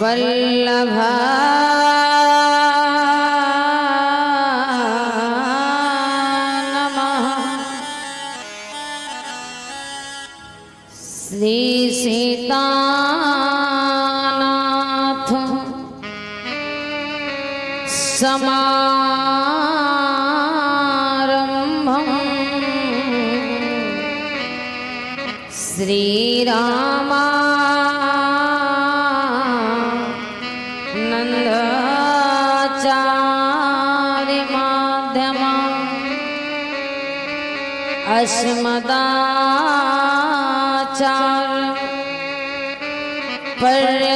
वल्लभा नमः। श्री सीतानाथ समारंभं श्रीरामानन्दाचार्य माध्यमम् अस्मदाचार्य पर्यन्तं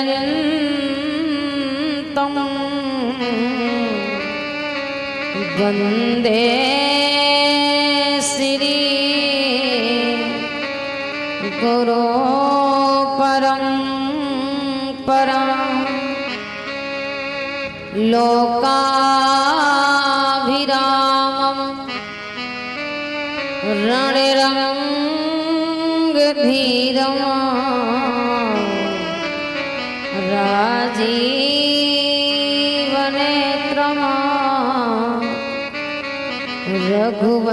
वन्दे श्री गुरो परम्पराम्। लोकाभिरामम् रणरङ्गधीरम् राजीवनेत्रम् रघुवंशनाथम्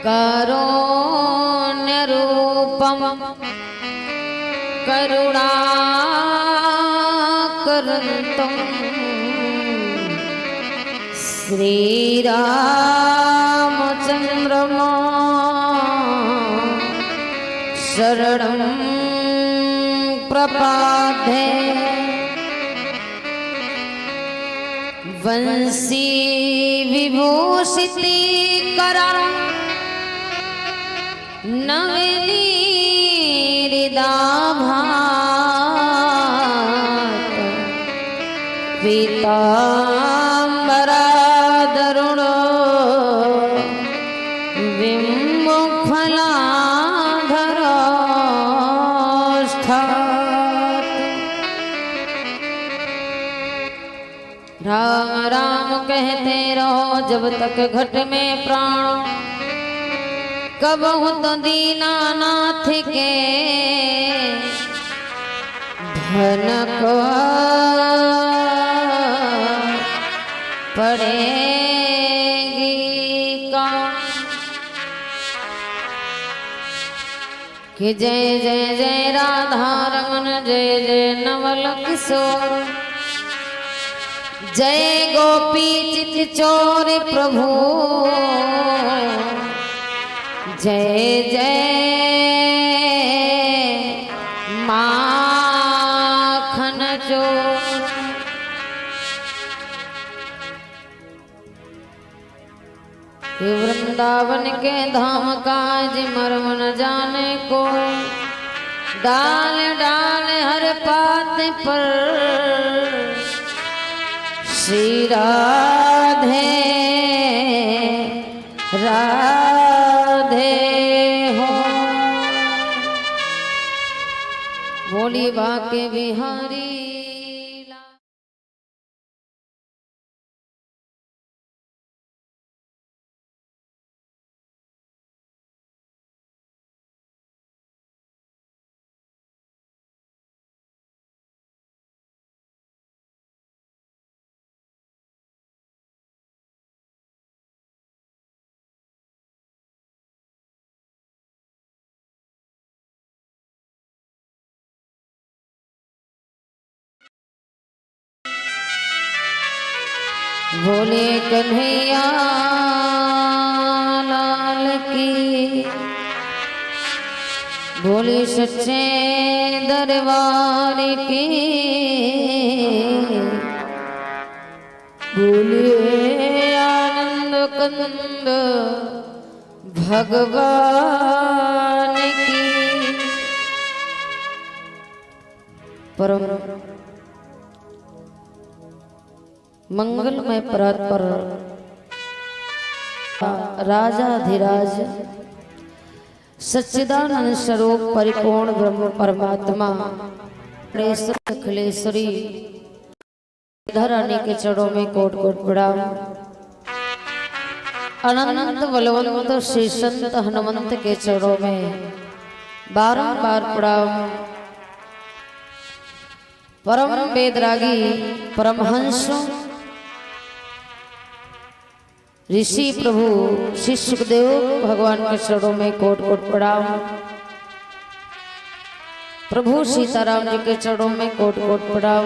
कारुण्यरूपम् करुणाकरन्तम् श्रीरामचन्द्रम् शरणं प्रपद्ये। वंशी विभूषितकरं नवनीरिदाभात पीताम्बराधरुणो बिम्बफलाधरोष्ठात्। राम राम कहते रहो जब तक घट में प्राण, कबहु तो दीनानाथ के धन को पड़ेगी कौन। कि जय जय जय राधा रमन जय जय नवल किशोर, जय गोपी चित चोर प्रभु, जय जय माखन चोर। वृंदावन के धाम काज मर्म न जाने कोई, डाल डाल हर पात पर श्री राधे राधे हो। बोली बाके बिहारी। बोले कन्हैया लाल की, बोले सच्चे दरबार की, बोले आनंद कंद भगवान की। परम मंगलमय परात्पर राजाधिराज सच्चिदानंद स्वरूप परिपूर्ण ब्रह्म परमात्मा अखिलेश्वरी रानी के चरणों में कोट कोट प्रणाम। अनंत बलवंत श्री संत हनुमंत के चरणों में बारंबार प्रणाम। परम वेदरागी परमहंसों ऋषि प्रभु श्री सुखदेव भगवान के चरणों में कोट कोट प्रणाम। प्रभु सीताराम जी के चरणों में कोट कोट प्रणाम।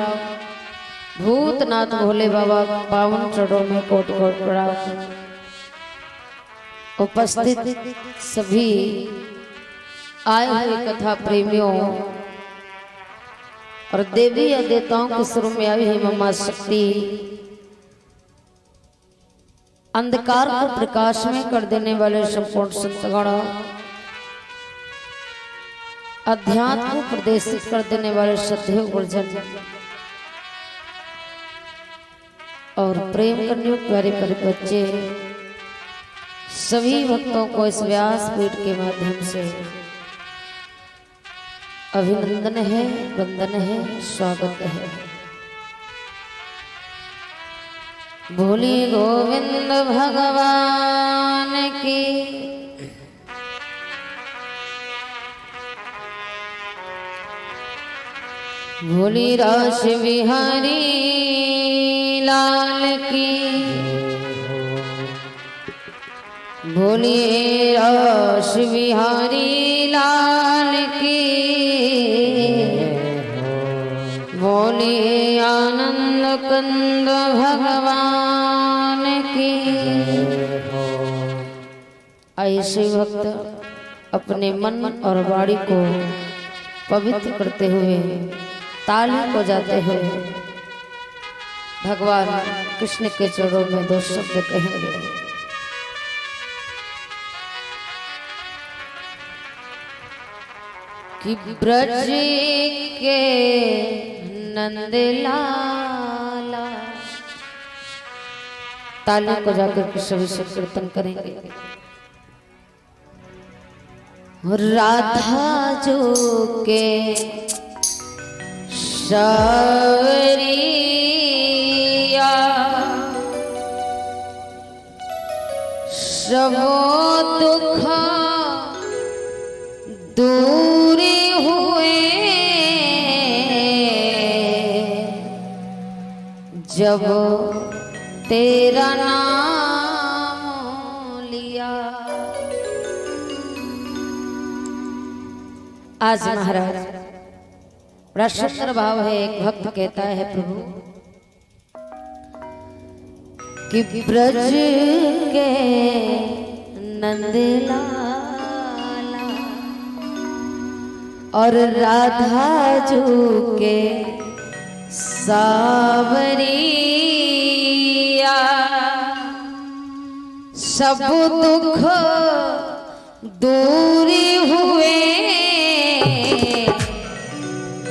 भूतनाथ भोले बाबा पावन चरणों में कोट कोट प्रणाम। उपस्थित सभी आए हुए कथा प्रेमियों और देवी या देवताओं के स्वरूप में आई हुई मम्मा शक्ति अंधकार को प्रकाश में कर देने वाले संपूर्ण संतगण, अध्यात्म को प्रदर्शित कर देने वाले श्रद्धेय गुरुजन और प्रेम करने प्यारे प्यारे बच्चे, सभी भक्तों को इस व्यास पीठ के माध्यम से अभिनंदन है, वंदन है, स्वागत है। बोली गोविंद भगवान की, बोली रास बिहारी लाल की, बोलिए रास बिहारी लाल की, बोलिए आनंद कंद भगवान की। ऐसे भक्त अपने मन और वाणी को पवित्र करते हुए ताली को जाते हुए भगवान कृष्ण के चरणों में दो शब्द कहेंगे। कि ब्रज के नंद लाला, ताली को जाकर के सभी से कीर्तन करेंगे। राधा जो के सावरिया, सबो दुख दूर हुए जब तेरा नाम लिया। आज महाराज बड़ा सुंदर भाव है। एक भक्त कहता है प्रभु कि ब्रज के नंदलाला और राधा जू के सावरिया, सब दुख दूर हुए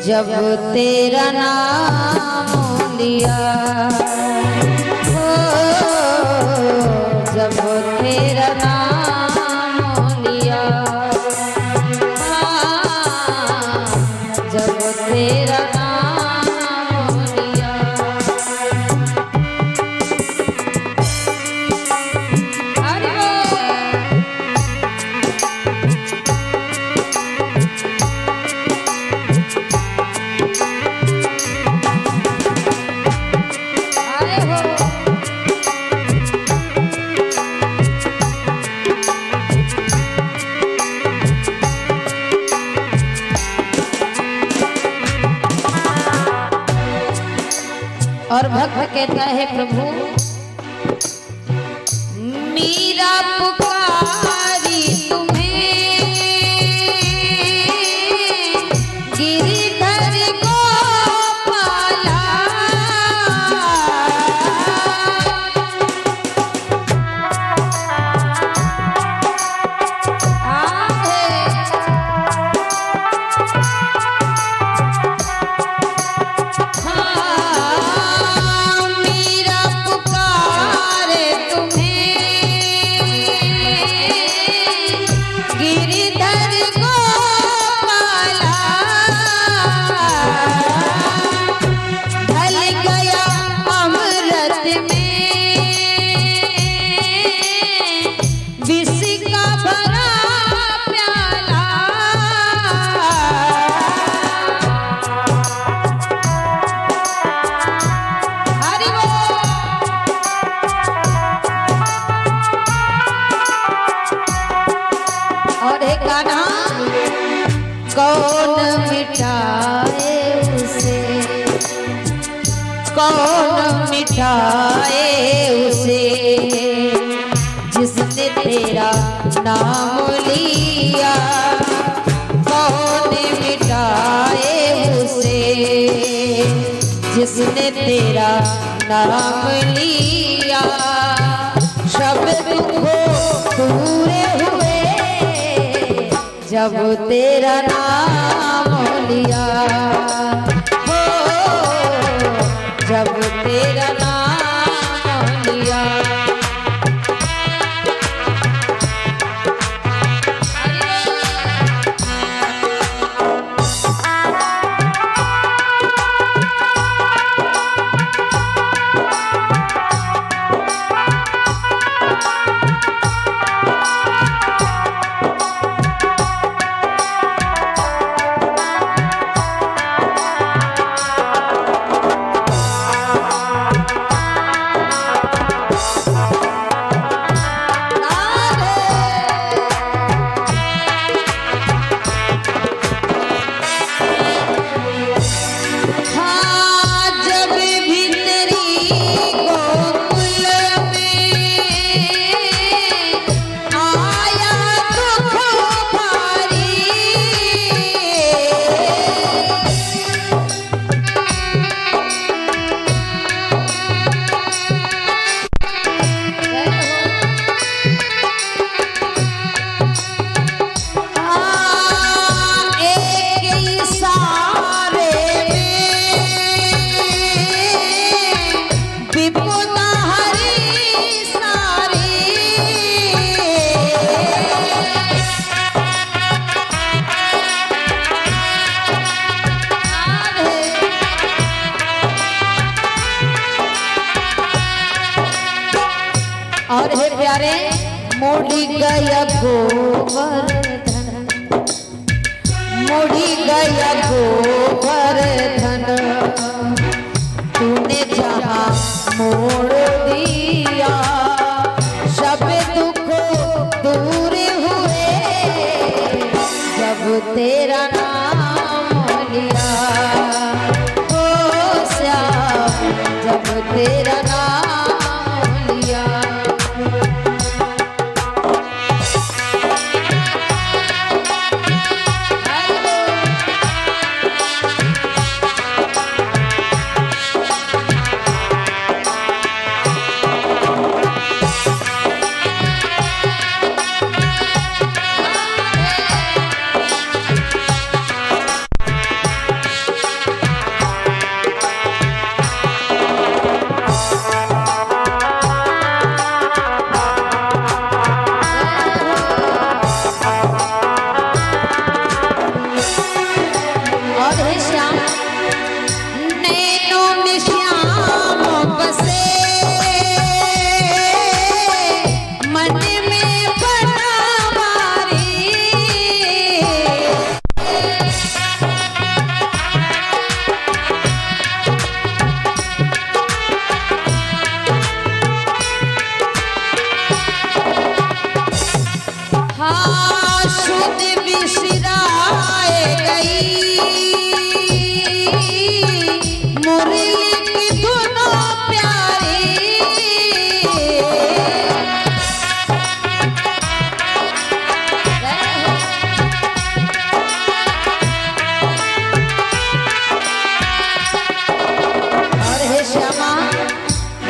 जब तेरा नाम लिया। हो जब तेरा नाम लिया, जब तेरा नाम लिया। अरे और भक्त कहता है प्रभु मीरा पुकारी तुम्हें, गिरिधर गोपाला, मीरा पुकारे तुम्हें, कौन मिटाए उसे, कौन मिटाए उसे, जिसने तेरा नाम लिया। कौन मिटाए उसे, जिसने तेरा नाम लिया। सब दुख दूर हुए जब तेरा नाम लिया। हो जब तेरा नाम लिया। और हे प्यारे मोड़ी गया गोवर्धन, मोड़ी गया गोवर्धन, तूने जहाँ मोड़ दिया। सब दुख दूर हुए जब तेरा नाम लिया। ओ श्याम जब तेरा नाम लिया।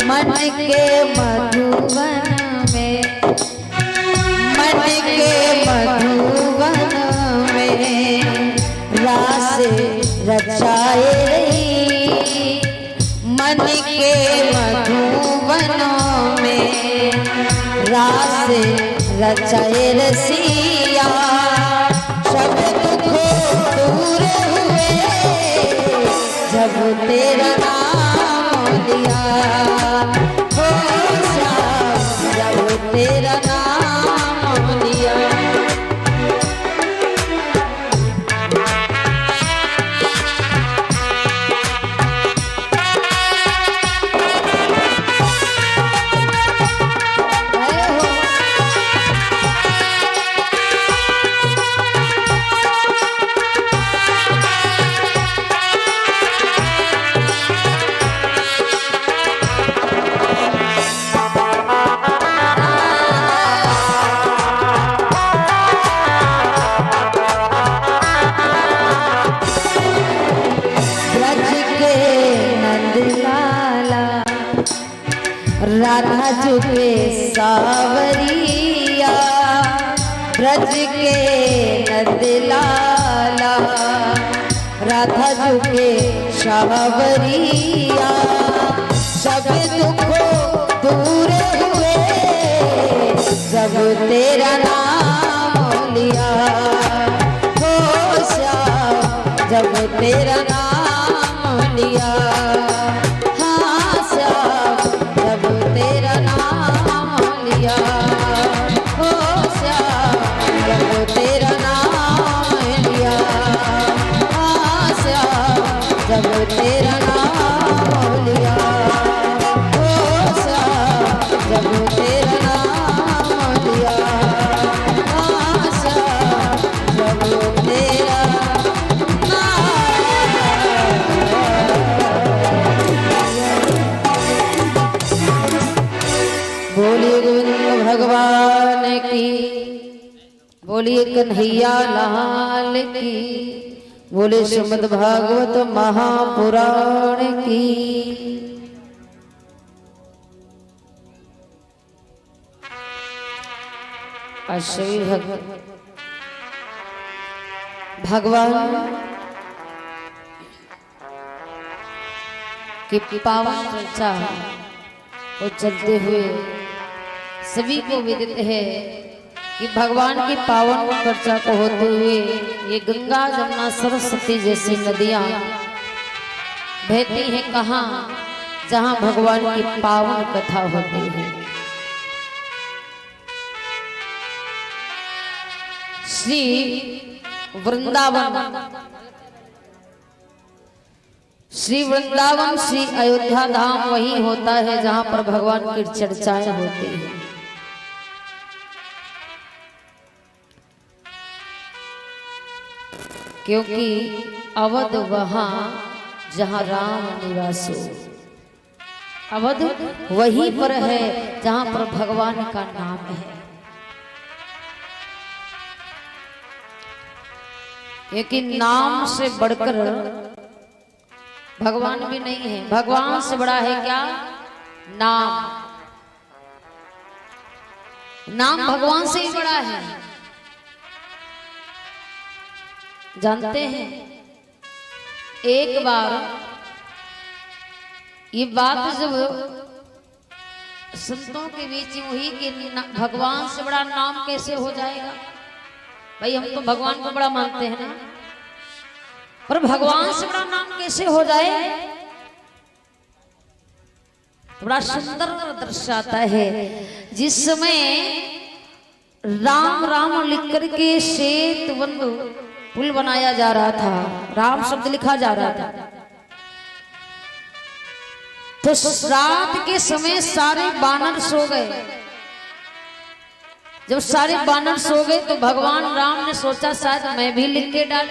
मन के मधुवन में, मन के मधुवन में रास रचाए रही। मन के मधुवन में रास रचाए रसिया। सब दुख दूर हुए जब तेरा नाम लिया। हो श्याम जब तेरा नाम लिया। झुके सावरिया ब्रज के नंदलाला राधा झुके सावरिया सब दुखो दूर हुए जब तेरा नाम लिया हो श्याम जब तेरा नाम लिया हाँ श्याम जब तेरा नाम लिया हो श्याम जब तेरा नाम लिया हाँ श्याम जब तेरा नाम लिया हो श्याम जब तेरा नाम लिया हाँ श्याम जब तेरा बोलिए गोविंद भगवान की बोलिए कन्हैया लाल की बोले श्रीमद् भागवत महापुराण की। श्री भगवान की पावन चर्चा को चलते हुए सभी को विदित है कि भगवान की पावन चर्चा को होते हुए ये गंगा जमुना सरस्वती जैसी नदियां बहती हैं कहाँ जहाँ भगवान की पावन कथा होती है। श्री वृंदावन श्री अयोध्या धाम वही होता है जहाँ पर भगवान की चर्चाएं होती हैं। क्योंकि अवध वहाँ जहाँ राम निवास हो, अवध वहीं पर है जहाँ पर भगवान का नाम है। क्योंकि नाम से बढ़कर भगवान भी नहीं है, भगवान से बड़ा है क्या? नाम। नाम भगवान से ही बड़ा है। जानते हैं एक बार ये बात जब संतों के बीच में हुई कि भगवान से बड़ा नाम कैसे हो जाएगा। भाई हम तो भगवान को बड़ा मानते हैं ना, पर भगवान से बड़ा नाम कैसे हो जाए। तो बड़ा सुंदर दृश्य आता है जिस समय राम राम लिख करके श्वेत बंधु पुल बनाया जा रहा था, राम शब्द लिखा जा रहा था। तो रात के समय सारे बानर सो गए। जब सारे बानर सो गए तो भगवान राम ने सोचा शायद मैं भी लिख के डाल,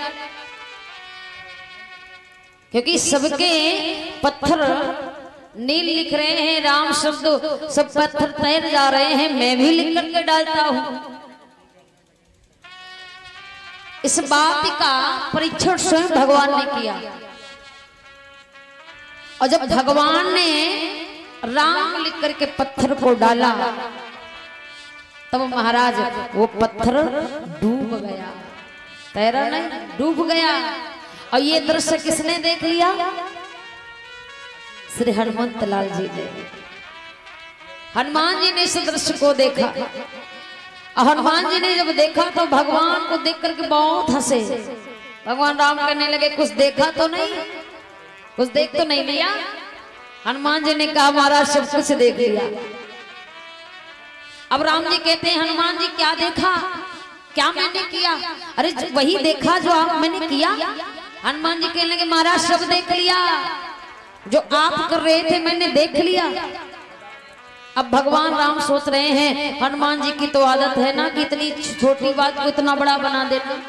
क्योंकि सबके पत्थर नील लिख रहे हैं, राम शब्द सब पत्थर तैर जा रहे हैं, मैं भी लिख करके डालता हूं। इस बात का परीक्षण स्वयं भगवान ने किया। और जब भगवान ने राम लिख करके पत्थर को डाला तब महाराज वो पत्थर डूब गया, तैरा नहीं, डूब गया। और ये दृश्य किसने देख लिया? श्री हनुमंत लाल जी ने। हनुमान जी ने इस दृश्य को देखा। हनुमान जी ने जब देखा तो भगवान को देख करके बहुत हंसे। भगवान राम कहने लगे कुछ देखा तो नहीं, कुछ देख तो नहीं लिया। हनुमान जी ने कहा महाराज सब कुछ देख लिया। अब राम जी कहते हैं हनुमान जी क्या देखा, क्या मैंने किया? अरे वही देखा जो आप मैंने किया। हनुमान जी कहने लगे महाराज सब देख लिया, जो आप कर रहे थे मैंने देख लिया। अब भगवान राम सोच रहे हैं हनुमान जी की तो आदत है ना कि इतनी छोटी बात को इतना बड़ा बना देना।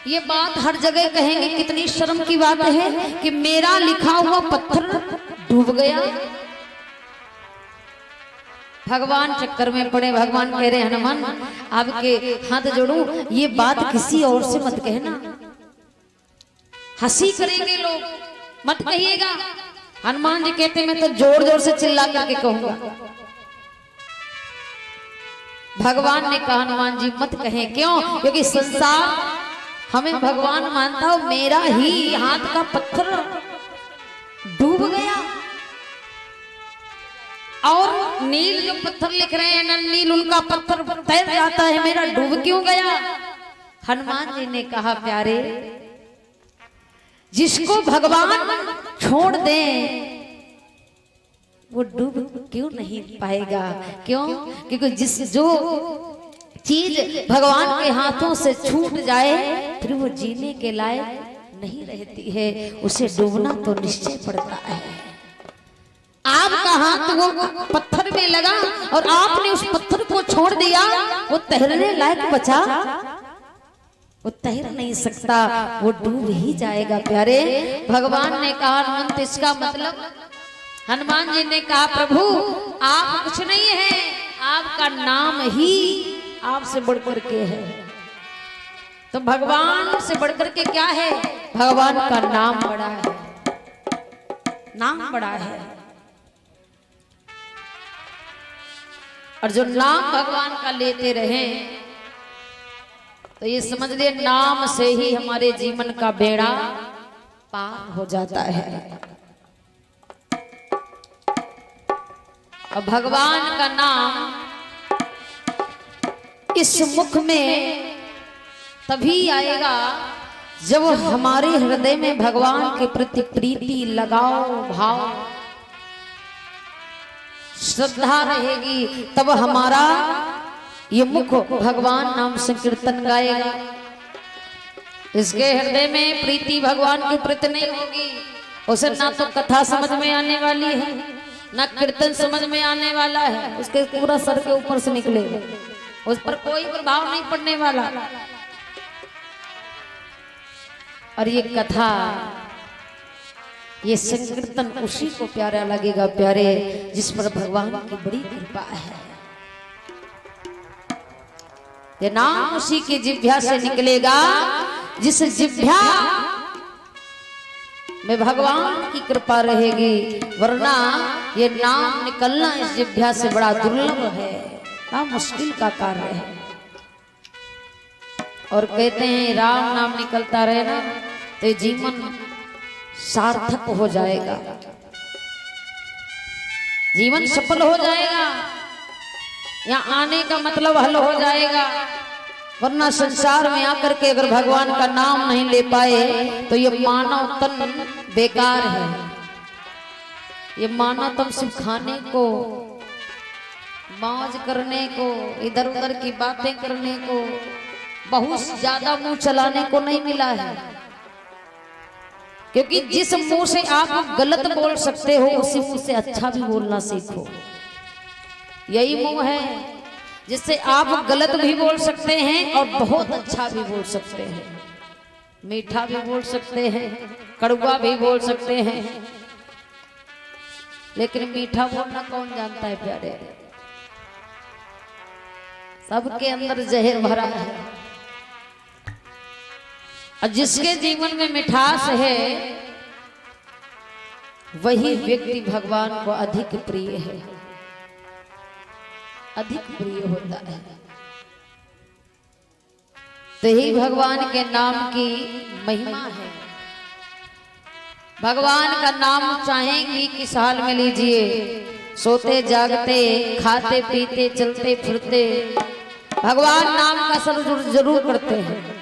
ये बात हर जगह कहेंगे, कितनी शर्म की बात है कि मेरा लिखा हुआ पत्थर डूब गया। भगवान चक्कर में पड़े। भगवान कह रहे हनुमान आपके हाथ जोड़ूं, ये बात किसी और से मत कहना, हंसी करेंगे लोग, मत कहिएगा। हनुमान जी कहते मैं तो जोर जोर से चिल्ला करके कहूंगा। भगवान ने कहा हनुमान जी मत कहें, क्यों? क्योंकि संसार हमें भगवान मानता हो, मेरा ही हाथ का पत्थर डूब गया और नील जो पत्थर लिख रहे हैं ना, नील उनका पत्थर तैर जाता है, मेरा डूब क्यों गया? हनुमान जी ने कहा प्यारे, जिसको भगवान छोड़ दे वो डूब क्यों नहीं पाएगा? क्यों? क्योंकि जो चीज भगवान के हाथों से छूट जाए फिर वो जीने के लायक नहीं रहती है, उसे डूबना तो निश्चय पड़ता है। आपका हाथ वो पत्थर में लगा और आपने उस पत्थर को छोड़ दिया, वो तैरने लायक बचा? वो तैर नहीं सकता, वो डूब ही जाएगा प्यारे। भगवान ने कहा हनुमंत, इसका मतलब? हनुमान जी ने कहा प्रभु आप कुछ नहीं है, आपका नाम ही आपसे बढ़कर के है। तो भगवान से बढ़कर के क्या है? भगवान का नाम बड़ा है, नाम बड़ा है। और जो नाम भगवान का लेते रहे तो ये समझ लिए नाम से ही हमारे जीवन का बेड़ा पार हो जाता है। और भगवान का नाम इस मुख में तभी आएगा जब हमारे हृदय में भगवान के प्रति प्रीति, लगाव, भाव, श्रद्धा रहेगी, तब हमारा ये मुख भगवान नाम संकीर्तन गाएगा। इसके हृदय में प्रीति भगवान के प्रति नहीं होगी, उसे ना तो कथा समझ में आने वाली है, ना कीर्तन समझ में आने वाला है, उसके पूरा सर के ऊपर से निकलेगा, उस पर कोई प्रभाव नहीं पड़ने वाला। और ये कथा, ये संकीर्तन उसी को प्यारा लगेगा प्यारे जिस पर भगवान की बड़ी कृपा है। ये नाम उसी की जिह्वा से निकलेगा जिस जिह्वा में भगवान की कृपा रहेगी, वरना ये नाम निकलना इस जिह्वा से बड़ा दुर्लभ है, बड़ा मुश्किल का कार्य है। और कहते हैं राम नाम निकलता रहे ना तो जीवन सार्थक हो जाएगा, जीवन सफल हो जाएगा, यहाँ आने का मतलब हल हो जाएगा। वरना संसार में आकर के अगर भगवान का नाम नहीं ले पाए तो ये मानव तन बेकार है। ये मानव तन सिर्फ खाने को, मौज करने को, इधर उधर की बातें करने को, बहुत ज्यादा मुंह चलाने को नहीं मिला है। क्योंकि जिस मुंह से आप गलत बोल सकते हो उसी मुंह से अच्छा भी बोलना सीखो। यही मुंह है जिससे आप गलत भी बोल सकते हैं और बहुत अच्छा भी बोल सकते हैं, मीठा भी बोल सकते हैं, कड़वा भी बोल सकते हैं। लेकिन मीठा बोलना कौन जानता है प्यारे? सबके अंदर जहर भरा है। और जिसके जीवन में मिठास है वही व्यक्ति भगवान को अधिक प्रिय है, अधिक प्रिय होता है। तो ही भगवान के नाम की महिमा है। भगवान का नाम चाहेंगी किस हाल में लीजिए, सोते जागते, खाते पीते, चलते फिरते, भगवान नाम का सर जरूर करते हैं।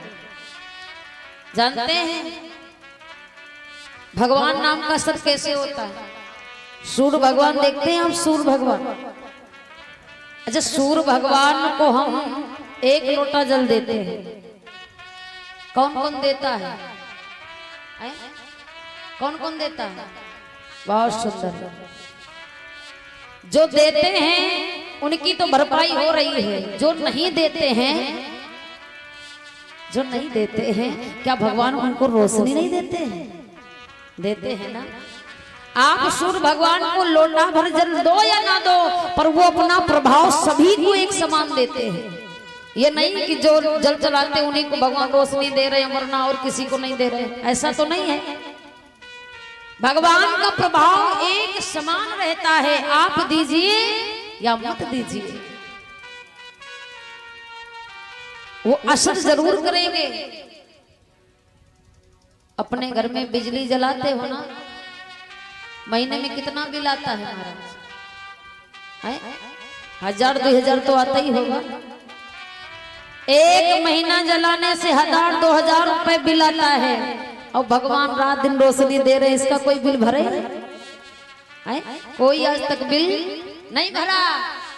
जानते हैं भगवान नाम का असर कैसे होता है? सूर्य भगवान देखते हैं हम, सूर्य भगवान। अच्छा, सूर्य भगवान को हम एक लोटा जल देते हैं, कौन कौन देता है? कौन कौन देता है? बहुत सुंदर। जो देते हैं उनकी तो भरपाई हो रही है, जो नहीं देते हैं, जो नहीं देते हैं, क्या भगवान उनको रोशनी नहीं देते हैं? देते हैं ना। आप सूर्य भगवान को लोटा भर जल दो या ना दो, पर वो अपना प्रभाव सभी को एक समान देते हैं। ये नहीं कि जो जल चलाते उन्हीं को भगवान रोशनी दे रहे हैं वरना और किसी को नहीं दे रहे, ऐसा तो नहीं है। भगवान का प्रभाव एक समान रहता है, आप दीजिए या मत दीजिए, वो असर जरूर करेंगे। अपने घर में बिजली जलाते हो ना, महीने में कितना बिल आता है महाराज? 1000-2000 तो आता ही होगा। एक महीना जलाने से 1000-2000 रुपए बिल आता है, और भगवान रात दिन रोशनी दे रहे, इसका कोई बिल भरे? कोई आज तक बिल नहीं भरा।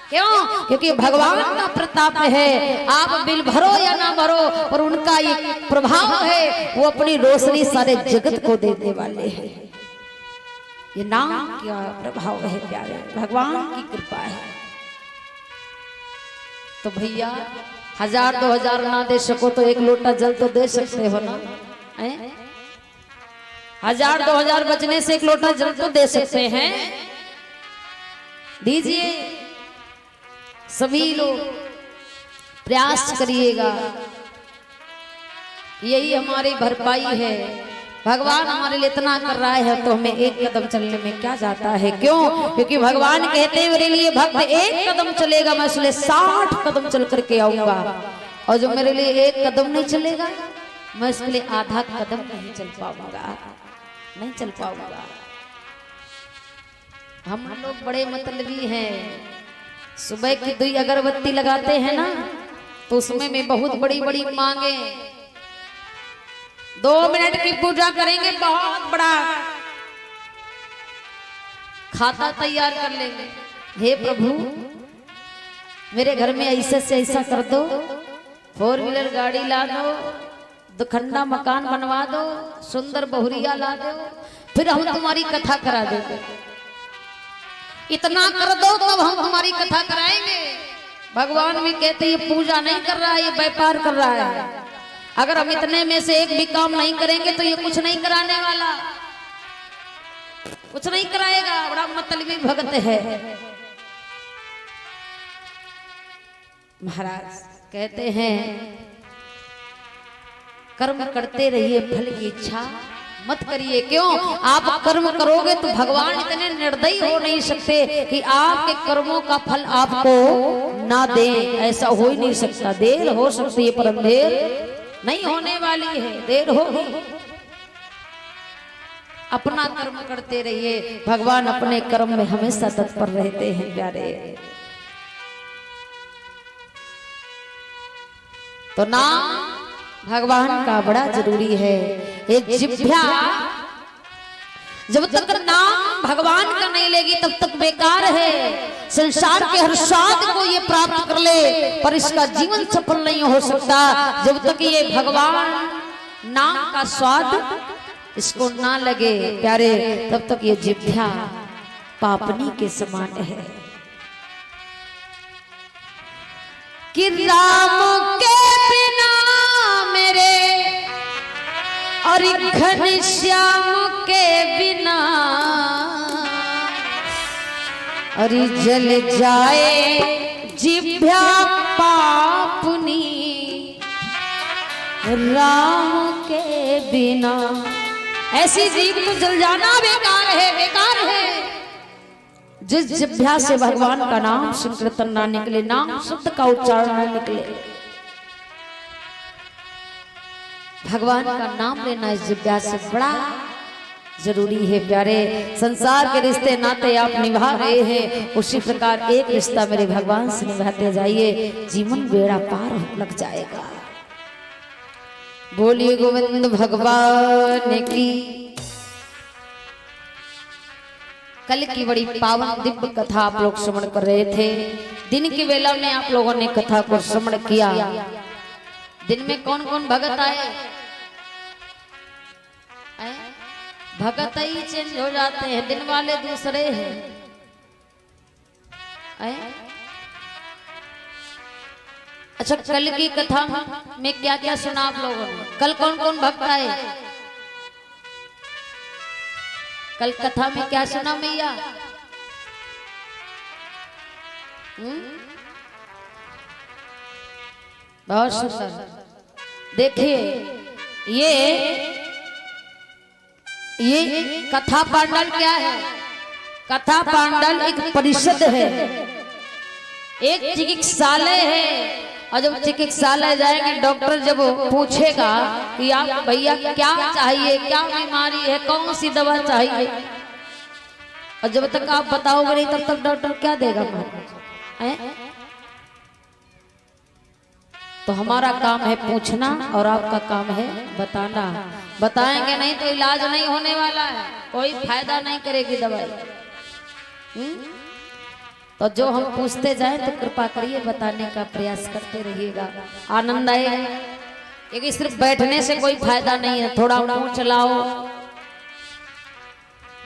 क्यों? क्योंकि भगवान का प्रताप है, आप बिल भरो या ना भरो, पर उनका ये प्रभाव है, वो अपनी रोशनी सारे जगत को देने वाले हैं। ये नाम क्या प्रभाव है प्यारे, भगवान की कृपा है। तो भैया 1000-2000 ना दे सको तो 1 लोटा जल तो दे सकते हो ना? 1000-2000 बचने से 1 लोटा जल तो दे सकते हैं, दीजिए। सभी लोग प्रयास करिएगा, यही हमारी भरपाई है। भगवान हमारे लिए इतना कर रहा है, तो हमें 1 कदम चलने में क्या जाता है? क्यों? क्योंकि भगवान कहते हैं मेरे लिए भक्त 1 कदम चलेगा, मैं उसके लिए 60 कदम चल करके आऊंगा, और जो मेरे लिए 1 कदम नहीं चलेगा, मैं उसके लिए आधा कदम नहीं चल पाऊंगा, नहीं चल पाऊंगा। हम लोग बड़े मतलबी हैं। सुबह की 2 अगरबत्ती लगाते हैं ना, तो उसमें भी बहुत बड़ी बड़ी मांगे, 2 मिनट की पूजा करेंगे, बहुत बड़ा खाता तैयार कर लेंगे। हे प्रभु, मेरे घर में ऐसे से ऐसा कर दो, 4 व्हीलर गाड़ी ला दो, 2 खंडा मकान बनवा दो, सुंदर बहुरिया ला दो, फिर हम तुम्हारी कथा करा देंगे। इतना कर दो तब हम तुम्हारी कथा कराएंगे। भगवान भी कहते ये पूजा नहीं कर रहा है, ये व्यापार कर रहा है। अगर हम इतने में से एक भी काम नहीं करेंगे तो ये कुछ नहीं कराने वाला, कुछ नहीं कराएगा। बड़ा मतलबी भगत है। महाराज कहते हैं कर्म करते रहिए, फल की इच्छा मत करिए। क्यों? आप कर्म करोगे तो भगवान इतने निर्दयी हो नहीं सकते कि आपके कर्मों का फल आपको ना दे। ऐसा हो ही नहीं सकता। देर हो सकती है पर अंधेर नहीं होने वाली है, देर होगी। अपना कर्म करते रहिए, भगवान अपने कर्म में हमेशा तत्पर रहते हैं प्यारे। तो नाम भगवान का बड़ा जरूरी है। ये जिह्वा जब तक नाम भगवान का नहीं लेगी तब तक बेकार है। संसार के हर स्वाद को ये प्राप्त कर ले पर इसका जीवन सफल नहीं हो सकता जब तक ये भगवान नाम का स्वाद इसको ना लगे प्यारे। तब तक ये जिह्वा पापनी के समान है। कि राम के बिना मेरे और घनश्याम के बिना और जल जाए जिह्वा पापनी राम के बिना। ऐसी जीव को जल जाना बेकार है, बेकार है। जिस जिह्वा से भगवान का नाम संकीर्तन ना निकले, नाम शब्द का उच्चारण ना निकले, भगवान का नाम लेना इस जिह्वा से बड़ा जरूरी है प्यारे। संसार के रिश्ते नाते आप निभा रहे हैं, उसी प्रकार एक रिश्ता मेरे भगवान से निभाते जाइए, जीवन बेड़ा पार लग जाएगा। बोलिए गोविंद भगवान की। कल की बड़ी पावन दिव्य कथा आप लोग श्रवण कर रहे थे। दिन की वेला में आप लोगों ने कथा को श्रवण किया। दिन में कौन कौन भगत आए? भगत ही चेंज हो जाते हैं, दिन वाले दूसरे हैं। अच्छा, कल की कथा में क्या क्या सुना आप लोगों ने? कल कौन कौन भक्त आए? कल कथा में क्या सुना मैया? बहुत सुंदर। देखिए, ये ये कथा पांडल क्या है? कथा पांडल एक परिषद है, एक चिकित्सालय है। और जब चिकित्सालय जाएंगे, डॉक्टर जब पूछेगा कि आप भैया क्या चाहिए, क्या बीमारी है, कौन सी दवा चाहिए, और जब तक आप बताओगे नहीं तब तक डॉक्टर क्या देगा महाराज? तो हमारा काम है पूछना और आपका काम है बताना। बताएंगे नहीं तो इलाज नहीं होने वाला है, कोई फायदा नहीं करेगी दवाई। तो जो हम पूछते जाएं तो कृपा करिए बताने का प्रयास करते रहिएगा, आनंद आएगा। क्योंकि सिर्फ बैठने से कोई फायदा नहीं है, थोड़ा मुंह चलाओ।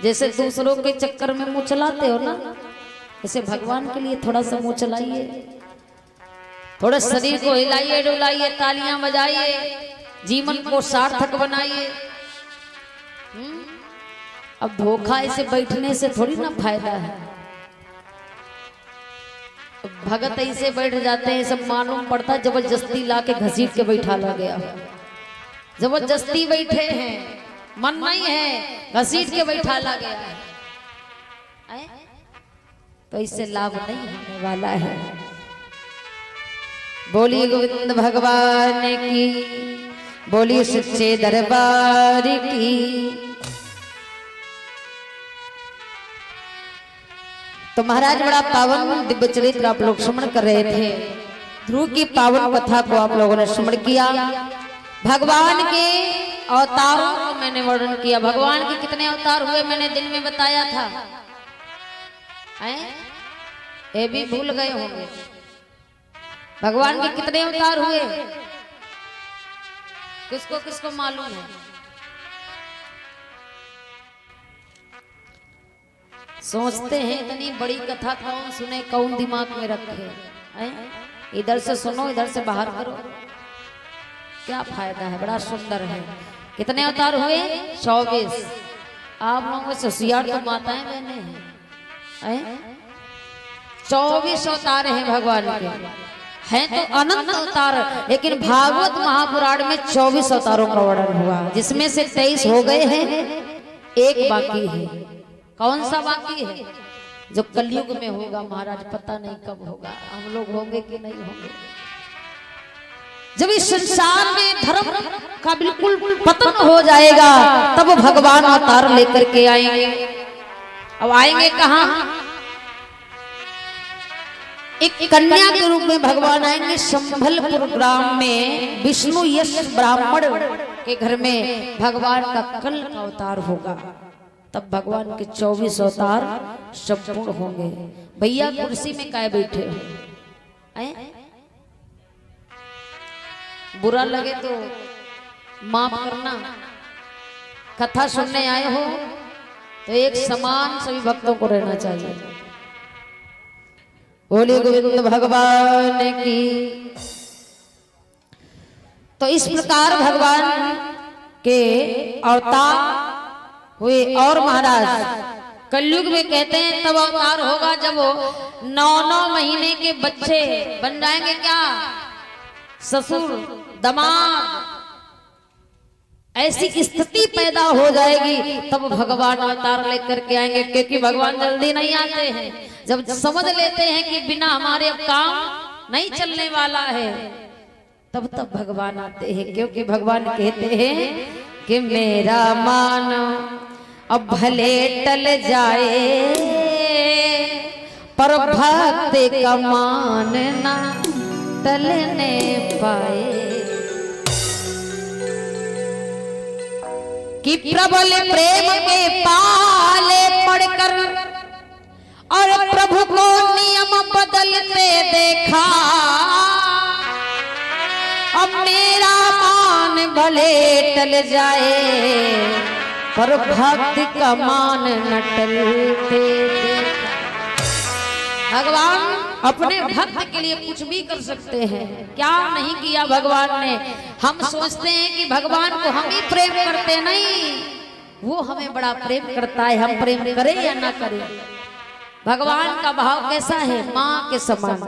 जैसे दूसरों के चक्कर में मुंह चलाते हो ना, ऐसे भगवान के लिए थोड़ा सा मुंह चलाइए, थोड़ा शरीर को हिलाइए डुलाइए, तालियां बजाइए, जीवन को सार्थक बनाइए। अब धोखा ऐसे बैठने से थोड़ी ना फायदा है। भगत ऐसे बैठ जाते हैं, सब मालूम पड़ता है जबरदस्ती लाके घसीट के बैठा ला गया, जबरदस्ती बैठे हैं, मन नहीं है, घसीट के बैठा ला गया है। तो इससे लाभ नहीं होने वाला है। बोलिए गोविंद भगवान की, बोलिए सच्चे दरबार की। तो महाराज बड़ा पावन दिव्य चरित्र आप लोग श्रवण कर रहे थे। ध्रुव की पावन कथा को आप लोगों ने श्रवण किया। भगवान के अवतारों को मैंने वर्णन किया। भगवान के कितने अवतार हुए मैंने दिन में बताया था, ये भी भूल गए होंगे। भगवान के कितने अवतार हुए किसको किसको मालूम है? सोचते हैं इतनी बड़ी कथा कौन सुने, कौन दिमाग में रखे। इधर से सुनो, इधर से बाहर करो, क्या फायदा है? बड़ा सुंदर है। कितने अवतार हुए? 24। आप लोगों से होशियार तो माताएं बहने हैं। 24 अवतार हैं भगवान के, हैं तो अनंत अवतार, लेकिन भागवत महापुराण में 24 अवतारों का वर्णन हुआ, जिसमें से 23 हो गए हैं, एक बाकी है। कौन सा बाकी है? जो कलयुग में होगा महाराज, पता नहीं कब होगा, हम लोग होंगे कि नहीं होंगे। जब इस संसार में धर्म का बिल्कुल पतन हो जाएगा, तब भगवान अवतार लेकर के आएंगे। अब आएंगे कहाँ? एक कन्या के रूप में भगवान आएंगे संभलपुर ग्राम में। विष्णु यश ब्राह्मण के घर में भगवान का कल का अवतार होगा, तब भगवान के 24 अवतार संपूर्ण होंगे। भैया कुर्सी में काय बैठे हो? बुरा लगे तो माफ करना। कथा सुनने आए हो तो एक समान सभी भक्तों को रहना चाहिए। बोलिए गोविंद भगवान की। तो इस प्रकार भगवान के अवतार हुए। और महाराज कलयुग में कहते हैं तब अवतार होगा जब वो 9-9 महीने के बच्चे बन जाएंगे। क्या? ससुर दामाद, ऐसी स्थिति पैदा हो जाएगी, तब भगवान अवतार लेकर के आएंगे। क्योंकि भगवान जल्दी नहीं आते हैं। जब समझ लेते हैं कि बिना हमारे अब काम नहीं चलने वाला है, तब भगवान आते हैं। क्योंकि भगवान कहते हैं कि मेरा मान अब भले टल जाए, पर भक्त का मान ना टलने पाए। कि प्रबल प्रेम के पाले पड़कर और प्रभु को नियम बदलते देखा, अब मेरा मान भले टल जाए, पर भक्त का मान न टलते देखा। भगवान अपने भक्त के लिए कुछ भी कर सकते हैं। क्या नहीं किया भगवान ने? हम सोचते हैं कि भगवान को हम ही प्रेम करते, नहीं, वो हमें बड़ा प्रेम करता है। हम प्रेम करें या ना करें, भगवान का भाव कैसा है? माँ के समान।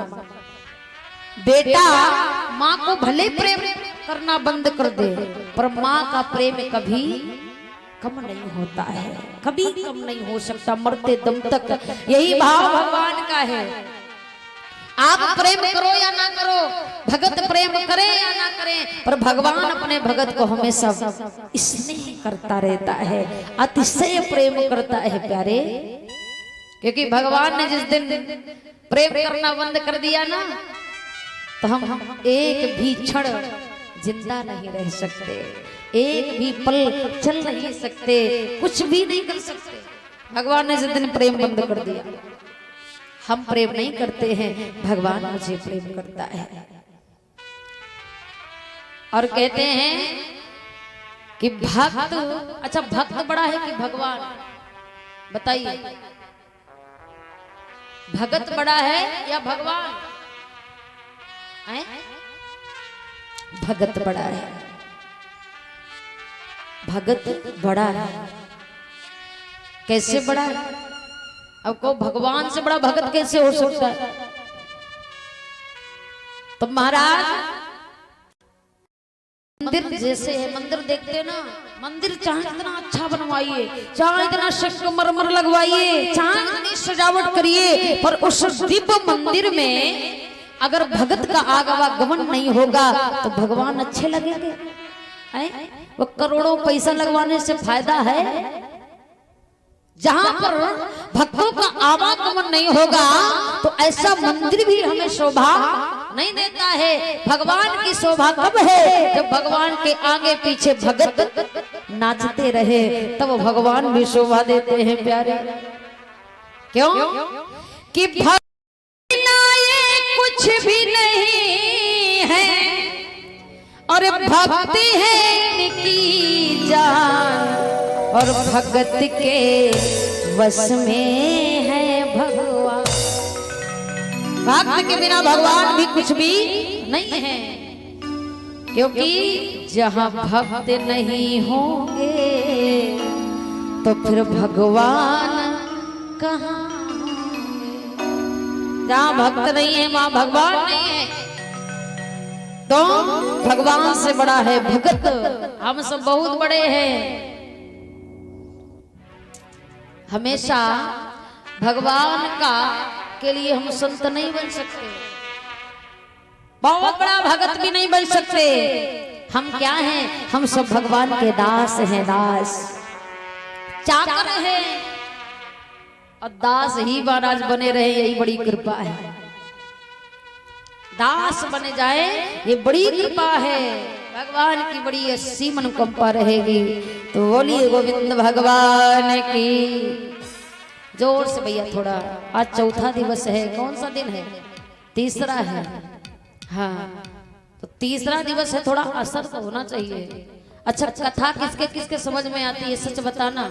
बेटा माँ को भले प्रेम करना बंद कर दे, पर माँ का प्रेम कभी कम नहीं होता है, कभी कम नहीं हो सकता, मरते दम तक। यही भाव भगवान का है। आप प्रेम करो या ना करो, भगत प्रेम करे या ना करे, पर भगवान अपने भगत को हमेशा स्नेह करता रहता है, अतिशय प्रेम करता है प्यारे। क्योंकि भगवान ने जिस दिन प्रेम करना बंद कर दिया ना, तो हम एक भी क्षण जिंदा नहीं रह सकते, एक भी पल चल नहीं सकते, कुछ भी नहीं कर सकते। भगवान ने जिस दिन प्रेम बंद कर दिया, हम प्रेम नहीं करते हैं, भगवान मुझे प्रेम करता है। और कहते हैं कि भक्त, अच्छा भक्त बड़ा है कि भगवान? बताइए, भगत बड़ा है या भगवान? भगत बड़ा है, भगत बड़ा है। कैसे बड़ा है? अब को भगवान से बड़ा भगत कैसे हो सकता है? तो महाराज मंदिर जैसे है, मंदिर देखते हैं ना, मंदिर चाहे इतना अच्छा बनवाइए, चाहे इतना संगमरमर लगवाइए, चाहे इतनी सजावट करिए, पर उस दिव्य मंदिर में अगर भगत का आगमन नहीं होगा तो भगवान अच्छे लगेंगे? वो करोड़ों पैसा लगवाने से फायदा है? जहां पर भक्तों का आवागमन नहीं होगा तो ऐसा मंदिर भी हमें शोभा नहीं देता है। भगवान की शोभा कब है? जब भगवान के आगे पीछे भगत नाचते रहे, तब भगवान भी शोभा देते हैं प्यारे। क्यों? कि भक्ति कुछ भी नहीं है, और भक्ति है इनकी जान, और भगत के वश में है भगवान। भक्त के बिना भगवान भी कुछ भी नहीं है, क्योंकि जहां भक्त नहीं होंगे तो फिर भगवान कहां? जहां भक्त नहीं है वहां भगवान नहीं है। तो भगवान से बड़ा है भगत। हम सब बहुत बड़े हैं। हमेशा भगवान का के लिए हम संत नहीं बन सकते, बहुत बड़ा भगत भी नहीं बन सकते। हम क्या हैं? हम सब भगवान के दास हैं, दास चाकर हैं, और दास ही महाराज बने रहे, यही बड़ी कृपा है। दास बने जाए ये बड़ी कृपा है, भगवान की बड़ी असीम अनुकंपा रहेगी। तो बोलिए गोविंद भगवान की। जोर से भैया थोड़ा। आज चौथा दिवस है। कौन सा दिन है? तीसरा है। हाँ, तो तीसरा दिवस है, थोड़ा असर तो होना चाहिए। अच्छा, कथा किसके किसके समझ में आती है? सच बताना।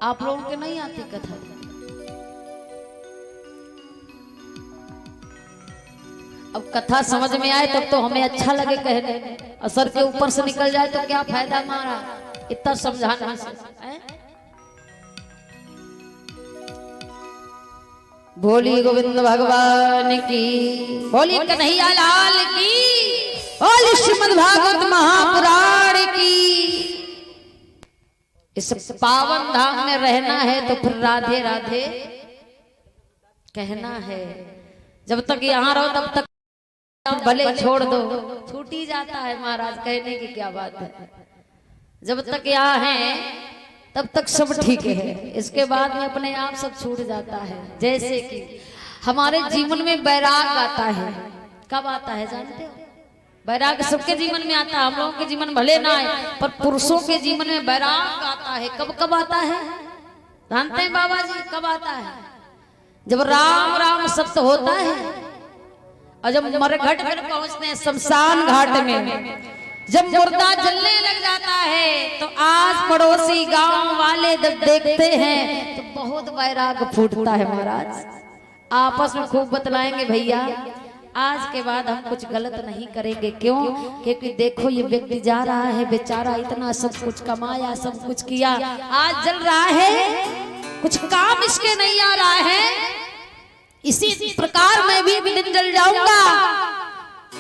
आप लोगों के नहीं आती कथा? अब कथा समझ में आए तब तो हमें अच्छा लगे कहने, असर के ऊपर से निकल जाए तो क्या फायदा हमारा इतना समझाने से? बोली गोविंद भगवान की, बोली कन्हैया लाल की, बोली श्रीमद् भागवत महापुराण की। इस पावन धाम में रहना है तो फिर राधे राधे कहना है। जब तक यहाँ रहो तब तक भले छोड़ दो, छूट ही जाता है महाराज, कहने की क्या बात है। जब तक यहाँ है तब तक सब ठीक है, इसके बाद में अपने आप सब छूट जाता है। जैसे कि हमारे जीवन में बैराग आता है। कब आता है जानते हो? बैराग सबके जीवन में आता है, हम लोगों के जीवन भले ना आए, पर पुरुषों के जीवन में बैराग आता है। कब कब आता है जानते हैं बाबा जी? कब आता है? जब राम राम सत्य तो होता है, और जब मरघट पर पहुंचते हैं शमशान घाट में, जब मुर्दा जलने लग जाता है, तो आस पड़ोसी गांव वाले जब देखते हैं तो बहुत बैराग फूटता है महाराज। आपस में खूब बतलाएंगे भैया आज के बाद हम कुछ गलत नहीं करेंगे। क्यों? क्योंकि देखो ये व्यक्ति जा रहा है बेचारा, इतना सब कुछ कमाया, सब कुछ किया, आज जल रहा है, कुछ काम इसके नहीं आ रहा है। इसी प्रकार मैं भी एक दिन जल जाऊंगा।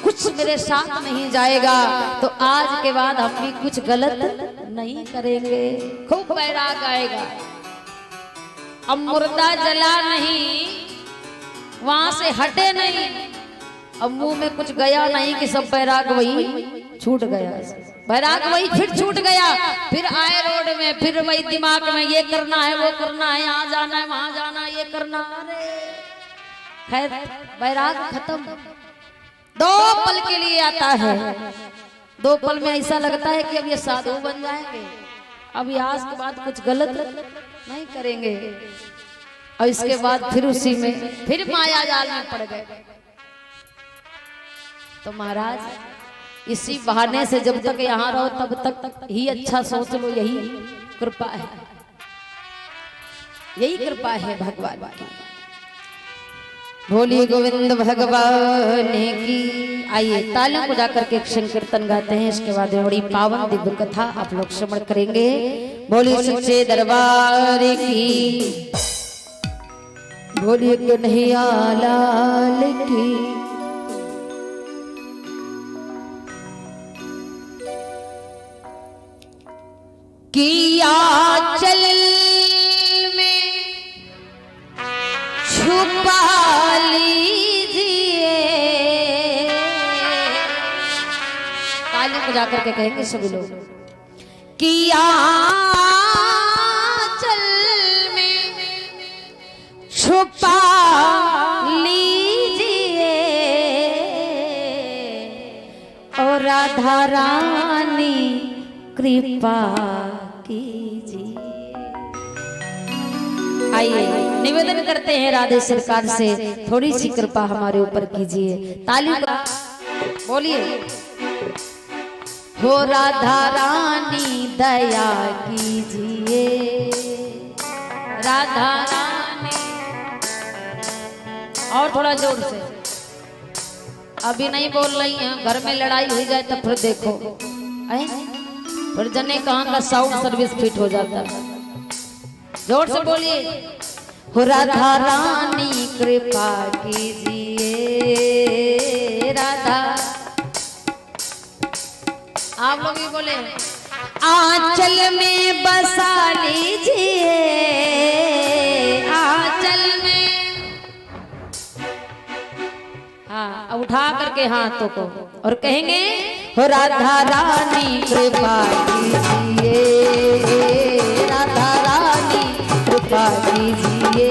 कुछ मेरे साथ नहीं जाएगा तो आज के बाद हम भी कुछ गलत नहीं करेंगे। खूब बैराग आएगा। अब मुर्दा जला नहीं, वहां से हटे नहीं, अब मुंह में कुछ गया नहीं कि सब बैराग वही छूट गया, बैराग वही फिर छूट गया। फिर आए रोड में, फिर वही दिमाग में ये करना है, वो करना है, यहाँ जाना है, वहां जाना है, ये करना है। खैर बैराग खत्म। 2 पल के लिए आता है। 2 पल में ऐसा लगता है कि अब ये साधु बन जाएंगे, अब आज के बाद कुछ गलत नहीं करेंगे। और इसके बाद फिर उसी में फिर माया जाल में पड़ गए। तो महाराज इसी बहाने से जब तक यहाँ रहो तब तक ही अच्छा सोच लो, यही कृपा है, यही कृपा है भगवान की। भोली गोविंद भगवान की। आइए तालियों को जाकर के संकीर्तन गाते हैं। इसके बाद बड़ी पावन दिव्य कथा आप लोग श्रवण करेंगे। भोली सच्चे दरबार की, भोली कन्हैया लाल की। किया चल में छुपा लीजिए। तालियों को जाकर के कहेंगे सभी लोग। किया चल में छुपा लीजिए और राधा रानी कृपा कीजिए। आइए निवेदन करते हैं राधे सरकार से, थोड़ी सी कृपा हमारे ऊपर कीजिए। ताली बोलिए। हो राधा रानी दया कीजिए, राधा रानी। और थोड़ा जोर से। अभी नहीं बोल रही हैं, घर में लड़ाई हो जाए तो फिर देखो फिर जने कहाँ का साउंड सर्विस फिट हो जाता है। जोर से बोलिए। हो राधा रानी कृपा कीजिए, राधा। आप लोग भी बोले। आंचल में बसा लीजिए, आंचल में। हाँ अब उठा करके हाथों को और कहेंगे हो राधा रानी कृपा कीजिए, राधा रानी कृपा कीजिए।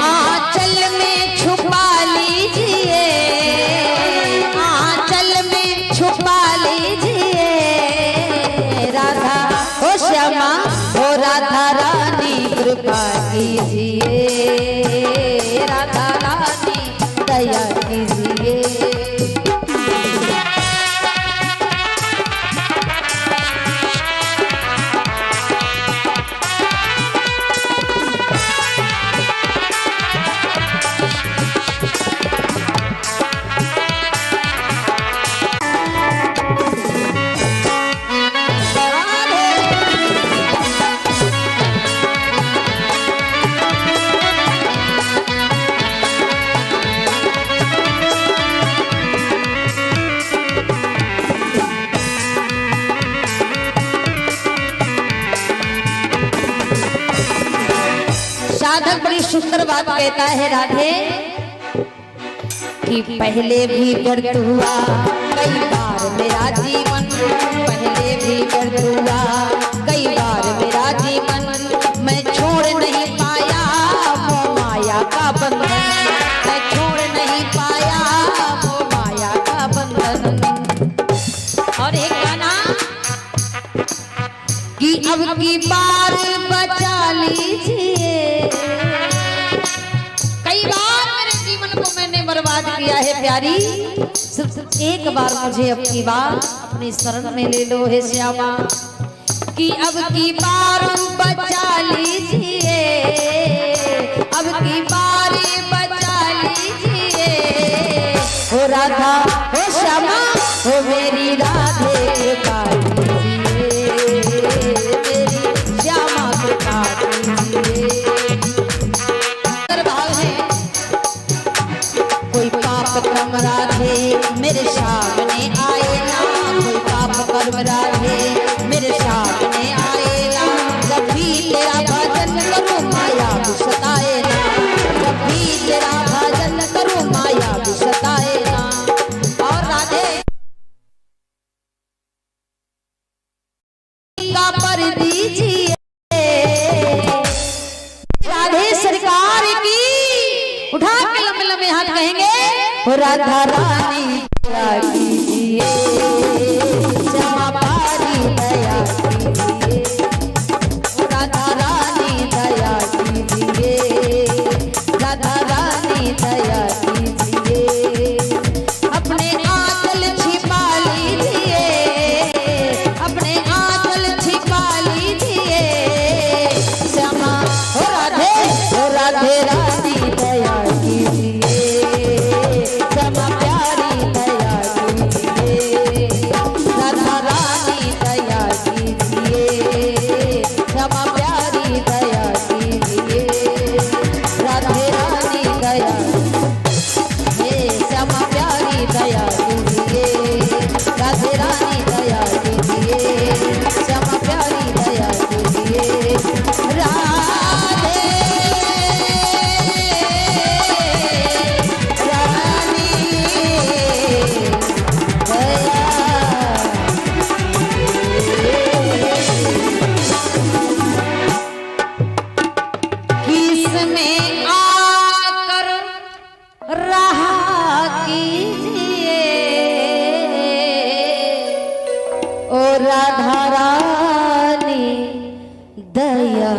आंचल में छुपा लीजिए, आंचल में छुपा लीजिए। राधा हो श्यामा हो राधा रानी कृपा कीजिए, राधा रानी दया कीजिए। साधक बड़ी सुंदर बात कहता है राधे कि पहले भी व्यर्थ हुआ कई बार मेरा जीवन, पहले भी व्यर्थ हुआ कई बार मेरा जीवन। मैं छोड़ नहीं पाया वो माया का बंधन, मैं छोड़ नहीं पाया वो माया का बंधन। और एक गाना कि अब की बार बचा लीजिए। कई बार मेरे जीवन को मैंने बर्बाद किया है प्यारी, सिर्फ एक बार मुझे अब की बार अपनी शरण में ले लो है श्यामा। कि अब की बार बचा लीजिए, अब की बार बचा लीजिए। हो राधा हो श्यामा हो मेरी राधे कृपा कीजिए, पाप कर्म राधे मेरे सामने आए ना, कोई पाप कर्म राधे मेरे सामने आए ना। जब भी तेरा भजन करूं माया भी सताए ना, जब भी तेरा भजन करूं माया भी सताए ना। और राधे का पर दीजिए, राधे सरकार की उठा के लंबे लंबे हाथ कहेंगे राधा रानी दया कीजिए, क्षमा पारी दया कीजिए, राधा रानी दया कीजिए, राधा रानी दया कीजिए। अपने आंचल छिपा लीजिए, अपने आंचल छिपा लीजिए, क्षमा हो राधे रानी दया कीजिए, क्षमा प्यारी दया कीजिए, राधा रानी दया कीजिए, क्षमा प्यारी दया कीजिए, राधे रानी दया क्षमा प्यारी दया कीजिए, राधे रानी दया कीजिए, क्षमा प्यारी दया कीजिए, राधे किसमें आकर रहा कीजिए, ओ राधा रानी दया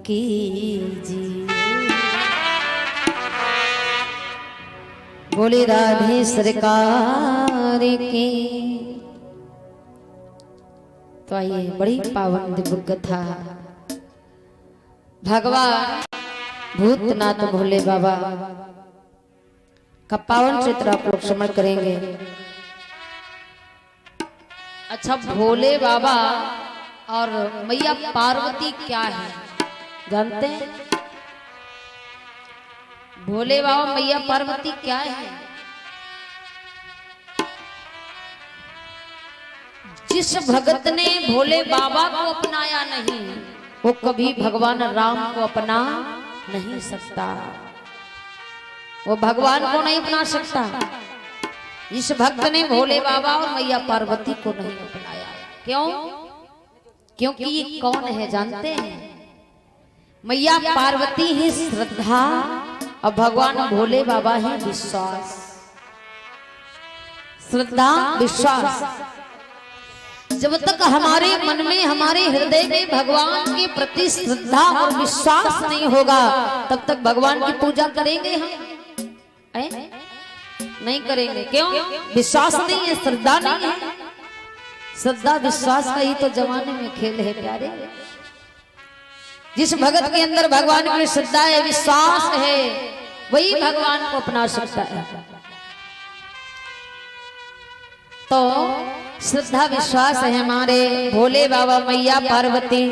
कीजिए। बोले राधे सरकार की। तो आइए बड़ी पावन दिव्य कथा भगवान भूतनाथ भोले बाबा का पावन चित्र आप लोग श्रवण करेंगे। अच्छा, भोले बाबा और मैया पार्वती क्या है जानते हैं? भोले बाबा मैया पार्वती क्या है? जिस भगत ने भोले बाबा को अपनाया नहीं वो कभी भगवान राम को अपना नहीं सकता, वो भगवान को नहीं अपना सकता। इस भक्त ने भोले बाबा और मैया पार्वती को नहीं अपनाया। क्यों? क्योंकि ये कौन है जानते हैं? मैया पार्वती ही श्रद्धा और भगवान भोले बाबा है विश्वास। श्रद्धा विश्वास। जब तक हमारे मन में हमारे हृदय में भगवान के प्रति श्रद्धा और विश्वास नहीं होगा तब तक भगवान की पूजा करेंगे हम? नहीं करेंगे। क्यों? विश्वास नहीं है, श्रद्धा नहीं है। श्रद्धा विश्वास का ही तो जमाने में खेल है प्यारे। जिस भगत के अंदर भगवान की श्रद्धा है, विश्वास है, वही भगवान को अपना सकता है। तो श्रद्धा विश्वास है हमारे भोले बाबा मैया पार्वती।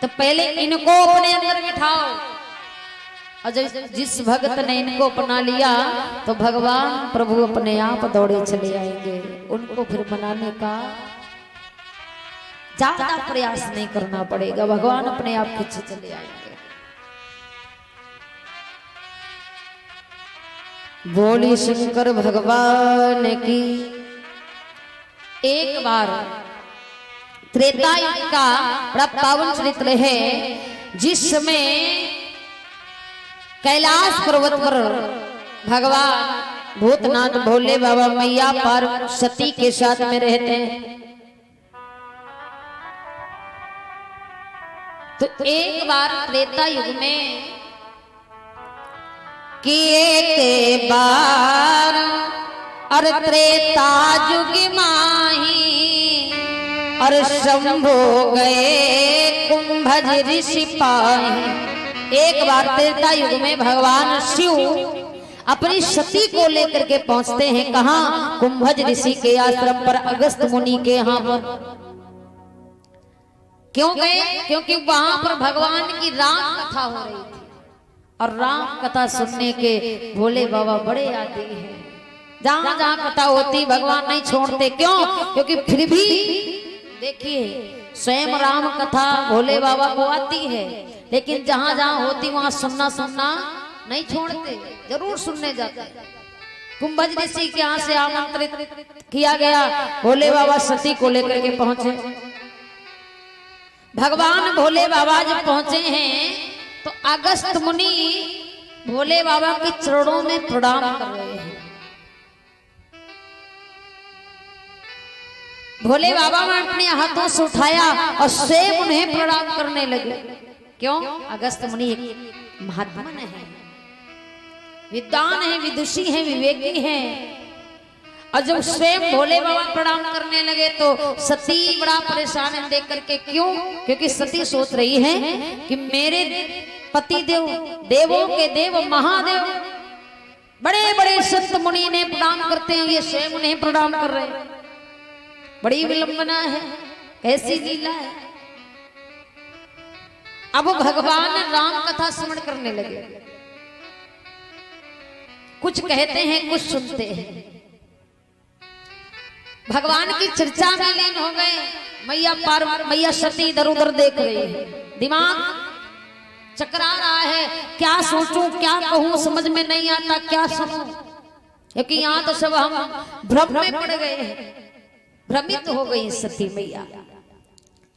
तो पहले इनको अपने अंदर बिठाओ, और जिस भगत ने इनको अपना लिया तो भगवान प्रभु अपने आप दौड़े चले आएंगे। उनको फिर मनाने का ज्यादा प्रयास नहीं करना पड़ेगा, भगवान अपने आप खींचे चले आएंगे। बोली शंकर भगवान की। एक बार त्रेता युग का बड़ा पावन चरित्र है जिसमें कैलाश पर्वत पर भगवान भूतनाथ भोले बाबा मैया पार्वती के साथ में रहते हैं। तो एक बार त्रेता युग में किए के बार और त्रेता युग माही और शंभो गए कुंभज ऋषि पाही। एक बार त्रेता युग में भगवान शिव अपनी सती को लेकर के पहुंचते हैं कहां? कुंभज ऋषि के आश्रम पर, अगस्त मुनि के यहाँ पर। क्यों गए? क्योंकि वहां पर भगवान की राम कथा हो रही थी। और राम कथा सुनने के भोले बाबा बड़े आते हैं। जहां जहां कथा होती भगवान नहीं छोड़ते। क्यों? क्योंकि फिर भी देखिए स्वयं राम कथा भोले बाबा को आती है, लेकिन जहां जहां होती वहां सुनना नहीं छोड़ते, जरूर सुनने जाते। कुंभज ऋषि के यहाँ से आमंत्रित किया गया, भोले बाबा सती को लेकर के पहुंचे। भगवान भोले बाबा जब पहुंचे हैं तो अगस्त मुनि भोले बाबा के चरणों में प्रणाम कर रहे हैं। भोले बाबा ने अपने हाथों से उठाया और स्वयं उन्हें प्रणाम करने लगे। क्यों? अगस्त मुनि एक महात्मा है, विद्वान है, विदुषी है, विवेकी है। और जब स्वयं भोले बाबा प्रणाम करने लगे तो सती बड़ा परेशान है देख करके। क्यों? क्योंकि सती सोच रही है कि मेरे पति देव, देवों के देव, महादेव, बड़े बड़े संत मुनि ने प्रणाम करते हैं, ये स्वयं उन्हें प्रणाम कर रहे हैं। बड़ी विलंबना है, कैसी लीला है। अब भगवान राम कथा श्रवण करने लगे। कुछ कहते हैं, कुछ सुनते हैं। भगवान की चर्चा में लीन हो गए। मैया सती इधर उधर देख रही है, दिमाग चकरा रहा है, क्या सोचूं, क्या कहूं, समझ में नहीं आता, क्या सुनूं। क्योंकि यहाँ तो सब हम भ्रम में पड़ गए हैं, भ्रमित हो गई सती मैया।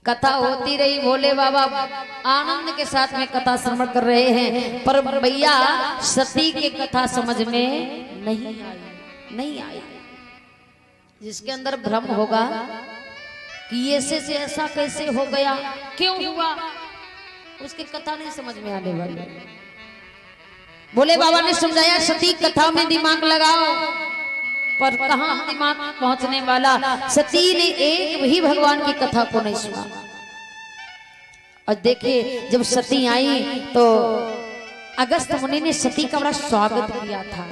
कथा होती रही, भोले बाबा आनंद के साथ में कथा श्रवण कर रहे हैं, पर मैया सती की कथा समझ में नहीं आई। जिसके अंदर भ्रम होगा कि ऐसे से ऐसा कैसे हो गया, क्यों हुआ, उसकी कथा नहीं समझ में आने वाली। भोले बाबा ने समझाया, सती कथा में दिमाग लगाओ, पर कहां दिमाग पहुंचने वाला। सती ने एक भी भगवान की कथा को नहीं सुना। और देखिए जब सती आई तो अगस्त मुनि ने सती का बड़ा स्वागत किया था।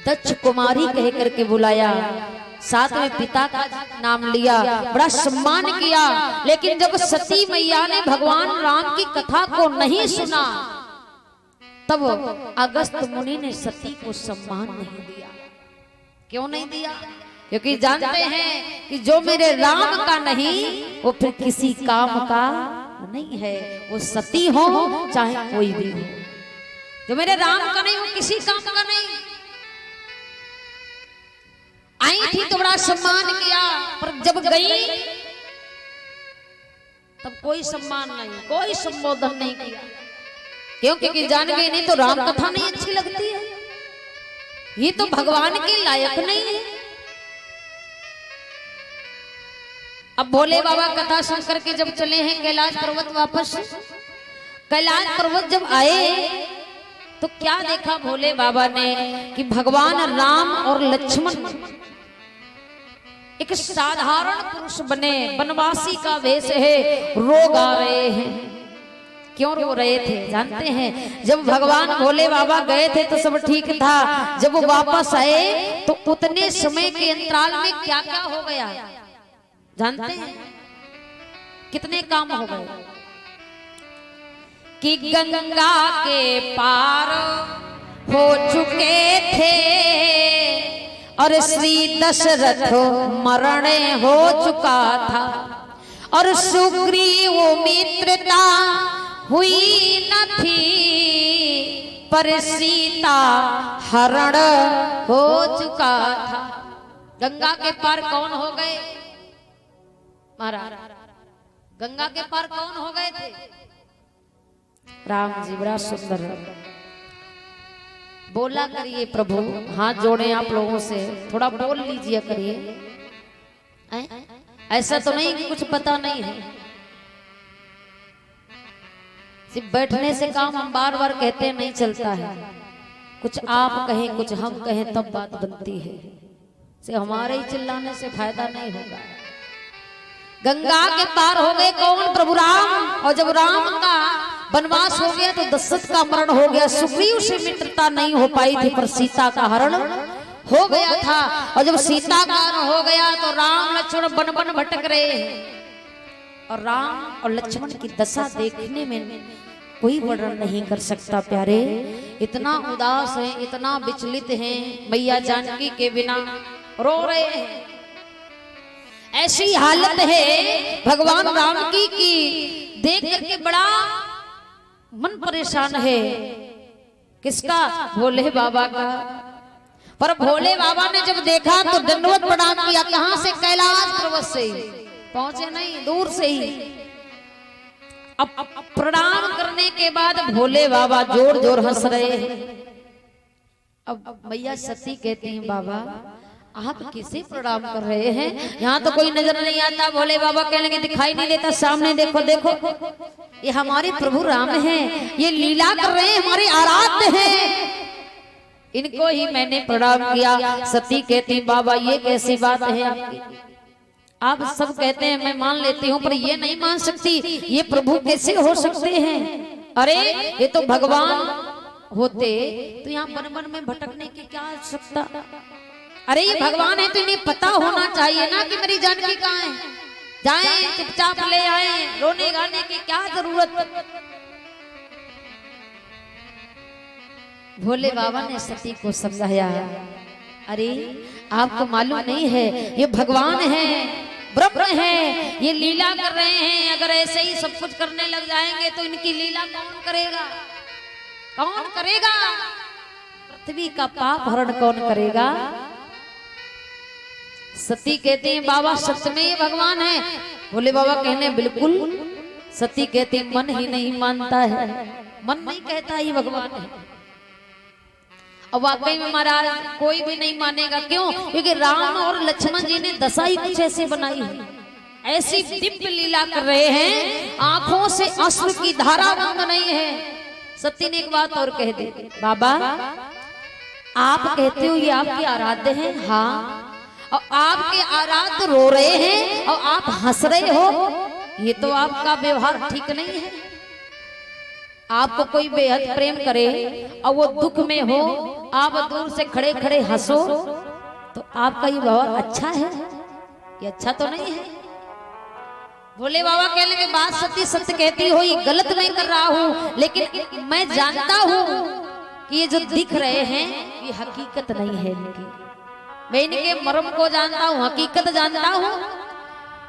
दक्ष कुमारी कह करके बुलाया, साथ में पिता का नाम लिया, बड़ा सम्मान किया। लेकिन जब सती मैया ने भगवान राम की कथा को नहीं सुना तब अगस्त मुनि ने सती को सम्मान नहीं दिया। क्यों नहीं दिया? क्योंकि जानते हैं कि जो मेरे राम का नहीं वो फिर किसी काम का नहीं है। वो सती हो चाहे कोई भी हो, जो मेरे राम का नहीं वो किसी काम का नहीं। आई थी तो बड़ा सम्मान किया, पर जब गई तब कोई सम्मान नहीं, कोई संबोधन नहीं किया। क्यों? क्योंकि जान गई नहीं तो राम कथा नहीं अच्छी लगती है, ये तो भगवान के लायक नहीं है। अब भोले बाबा कथा सुन करके जब चले हैं कैलाश पर्वत वापस, कैलाश पर्वत जब आए तो क्या देखा भोले बाबा ने कि भगवान राम और लक्ष्मण एक साधारण पुरुष बने, वनवासी का वेश है, रो गा रहे हैं। क्यों रो रहे थे जानते हैं? जब भगवान भोले बाबा गए थे तो सब ठीक था, जब वो वापस आए तो उतने समय के अंतराल में क्या क्या हो गया जानते हैं? कितने काम हो गए कि गंगा के पार हो चुके थे और श्री दशरथ मरण हो चुका था और सुग्रीव मित्रता हुई न थी, पर सीता हरण हो चुका था। गंगा के पार कौन हो गए महाराज? गंगा के पार कौन हो गए थे? राम जी। बड़ा सुंदर बोला करिए प्रभु, हाथ जोड़े आप लोगों से, थोड़ा बोल लीजिए करिए। ऐसा तो नहीं कि कुछ पता नहीं है, सिर्फ बैठने से काम हम बार बार कहते नहीं चलता है। कुछ आप कहें कुछ हम कहें तब बात बनती है, से हमारे ही चिल्लाने से फायदा नहीं होगा। गंगा के पार हो गए कौन? प्रभु राम। और जब राम का वनवास हो गया तो दशरथ का मरण हो गया, सुग्रीव से मित्रता नहीं हो पाई थी, पर सीता का हरण हो गया था। और जब सीता का हरण हो गया तो राम लक्ष्मण बन बन भटक रहे हैं। और राम और लक्ष्मण की दशा देखने में कोई वर्णन नहीं कर सकता प्यारे। इतना उदास है, इतना विचलित हैं, मैया जानकी के बिना रो रहे हैं। ऐसी हालत है भगवान राम की देख करके बड़ा मन परेशान है। किसका? भोले बाबा का। पर भोले बाबा ने जब देखा तो दंडवत प्रणाम किया। कहां से? कैलाश पर्वत से ही पहुंचे, नहीं दूर से ही। अब प्रणाम करने के बाद भोले बाबा जोर जोर हंस रहे हैं। अब मैया सती कहती हैं, बाबा आप किसे प्रणाम कर रहे हैं? यहाँ तो कोई नजर नहीं आता। भोले बाबा कहने लगे, दिखाई नहीं देता? सामने देखो, देखो ये हमारे प्रभु राम हैं, ये लीला कर रहे हैं, हमारे आराध्य हैं, इनको ही मैंने प्रणाम किया। सती कहती, बाबा ये कैसी बात है आपकी? आप सब कहते हैं मैं मान लेती हूँ, पर ये नहीं मान सकती, ये प्रभु कैसे हो सकते हैं? अरे ये तो भगवान होते तो यहाँ वन वन में भटकने की क्या आवश्यकता? अरे ये भगवान है तो इन्हें पता होना चाहिए ना कि मेरी जानकी कहाँ है। जाएं चुपचाप ले आए, रोने गाने की क्या जरूरत? भोले बाबा ने सती को समझाया, अरे आपको मालूम नहीं है ये भगवान है, ब्रह्म है, ये लीला कर रहे हैं। अगर ऐसे ही सब कुछ करने लग जाएंगे तो इनकी लीला कौन करेगा? कौन करेगा? पृथ्वी का पाप हरण कौन करेगा? सती कहती है, बाबा सत्य में ये भगवान है? भोले बाबा कहने, बिल्कुल। सती कहती, मन ही नहीं मानता है, मन नहीं कहता ये भगवान है। अब वाकई में महाराज कोई भी नहीं मानेगा। क्यों? क्योंकि राम और लक्ष्मण जी ने दशा ही कुछ ऐसी बनाई है, ऐसी दिव्य लीला कर रहे हैं, आंखों से अश्रु की धारा बंद नहीं है। सती ने एक बात और कह दी, बाबा आप कहते हो ये आपके आराध्य हैं, हाँ, और आपके आराध्य रो रहे हैं और आप हंस रहे हो, ये तो आपका व्यवहार ठीक नहीं है। आपको कोई बेहद प्रेम करे और वो दुख में हो, आप दूर से खड़े खड़े हंसो, तो आपका ये व्यवहार अच्छा है? ये अच्छा तो नहीं है। भोले बाबा कहने के बाद सती सत्य कहती हो, ये गलत नहीं कर रहा हूँ, लेकिन मैं जानता हूँ कि ये जो दिख रहे हैं ये हकीकत नहीं है इनकी। मैं इनके मर्म को जानता हूँ, हकीकत जानता हूँ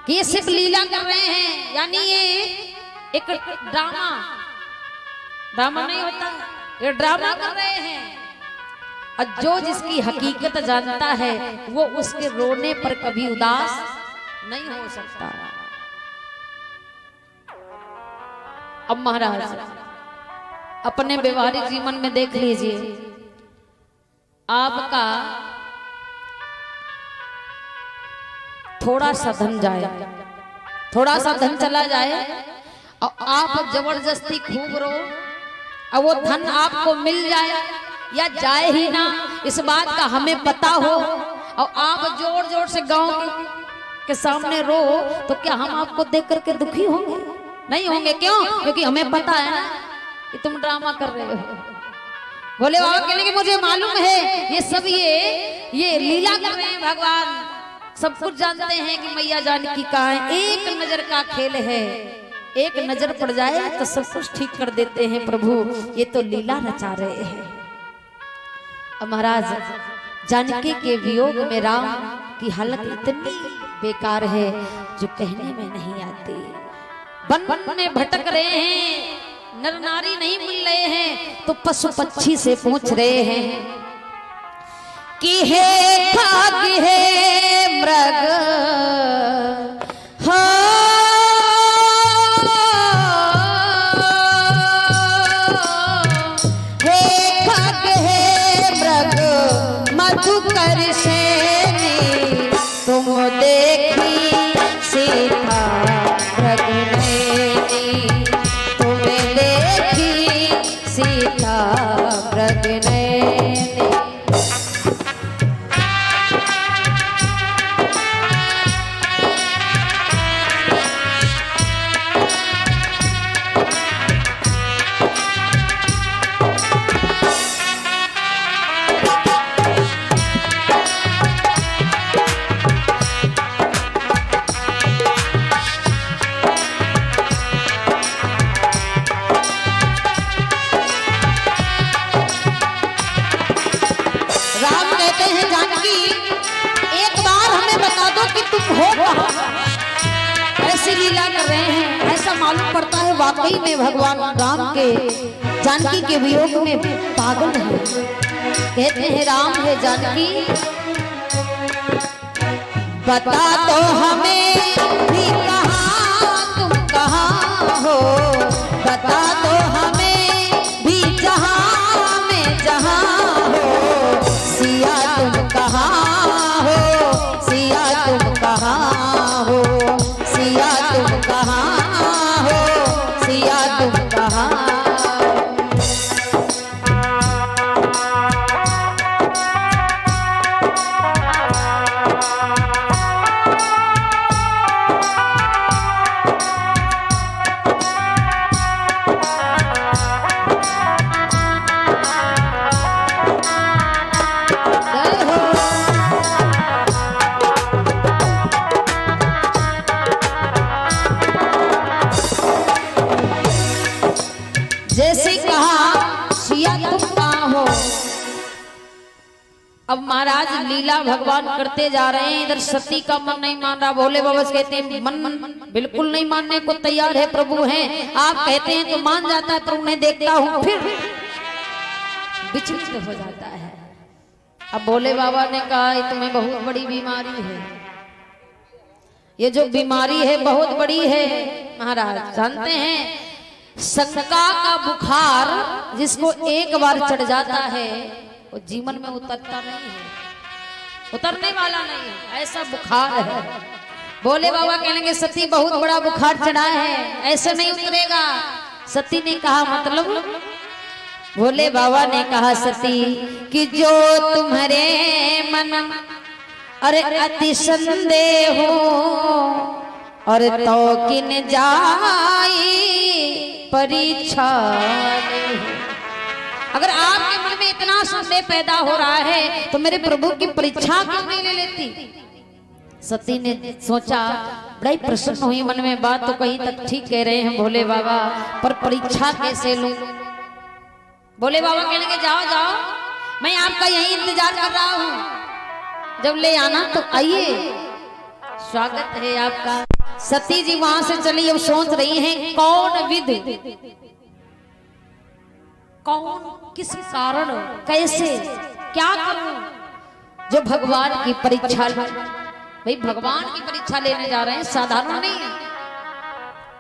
कि ये सिर्फ लीला कर रहे हैं, यानी ये एक ड्रामा नहीं होता, ये ड्रामा कर रहे हैं। और जो जिसकी हकीकत जानता है वो उसके रोने पर कभी उदास नहीं हो सकता। अब महाराज अपने व्यवहारिक जीवन में देख लीजिए, आपका थोड़ा सा धन जाए, थोड़ा सा धन चला जाए और आप जबरदस्ती खूब रो, और वो धन आपको मिल जाए या जाए ही ना, इस बात का हमें पता हो, और आप जोर जोर से गांव के सामने रो, तो क्या हम आपको देख करके दुखी होंगे? नहीं होंगे। क्यों? क्योंकि हमें पता है ना कि तुम ड्रामा कर रहे हो। भोले बाबा कहने के मुझे मालूम है ये सब ये लीला कर रहे हैं, भगवान सब कुछ जानते हैं कि मैया जानकी कहाँ है। एक नजर का खेल है, एक नजर पड़ जाए तो सब कुछ ठीक कर देते हैं प्रभु, ये तो लीला रचा रहे हैं। अब महाराज जानकी के वियोग में राम की हालत इतनी बेकार है जो कहने में नहीं आती। वन वन में भटक रहे हैं, नर नारी नहीं मिल रहे हैं, तो पशु पक्षी से पूछ रहे हैं कि हे खाग हे मृग हो, हे खाग हे मृग मधुकर सेनी, तुम देखी सीता मृग नैनी, तुम देखी सीता मृग नैनी। कि तुम हो कहाँ, ऐसी लीला कर रहे हैं। ऐसा मालूम पड़ता है वाकई में भगवान राम के जानकी के वियोग में पागल है। कहते हैं राम है जानकी, बता दो हमें भी कहाँ तुम कहाँ हो, बता दो हमें भी जहाँ में जहाँ हो, सिया तुम कहाँ हो, सिया तुम कहाँ हो, सिया तुम कहाँ हो, सिया तुम कहाँ। जैसे कहा सिया तुम कहाँ हो। अब महाराज लीला भगवान करते जा रहे हैं, इधर सती का मन नहीं मान रहा। भोले बाबा कहते हैं मन बिल्कुल नहीं मानने को तैयार है, प्रभु हैं। आप कहते हैं तो मान जाता है, पर उन्हें देखता हूं फिर विचलित हो जाता है। अब भोले बाबा ने कहा ये तुम्हें बहुत बड़ी बीमारी है, ये जो बीमारी है बहुत बड़ी है। महाराज जानते हैं शंका का बुखार जिसको एक बार चढ़ जाता है वो जीवन में उतरता नहीं है, उतरने वाला नहीं है, ऐसा बुखार है। भोले बाबा कहेंगे सती बहुत बड़ा बुखार चढ़ा है, ऐसे नहीं उतरेगा। सती ने कहा मतलब? भोले बाबा ने कहा सती कि जो तुम्हारे मन अरे अति संदेह हो और तो किन जाई परीक्षा। अगर आपके मन में इतना संदेह पैदा हो रहा है तो मेरे प्रभु की परीक्षा क्यों नहीं ले लेती। सती ने सोचा, बड़ा ही प्रसन्न हुई मन में, बात तो कहीं तक ठीक कह रहे हैं भोले बाबा, पर परीक्षा कैसे लूं। भोले बाबा कहने के जाओ जाओ, मैं आपका यही इंतजार कर रहा हूं, जब ले आना तो आइए, स्वागत है आपका। सती जी वहां से चली, अब सोच रही हैं कौन विधि, कौन किस कारण कैसे क्या करूं जो भगवान की परीक्षा। भाई भगवान की परीक्षा लेने जा रहे हैं, साधारण नहीं,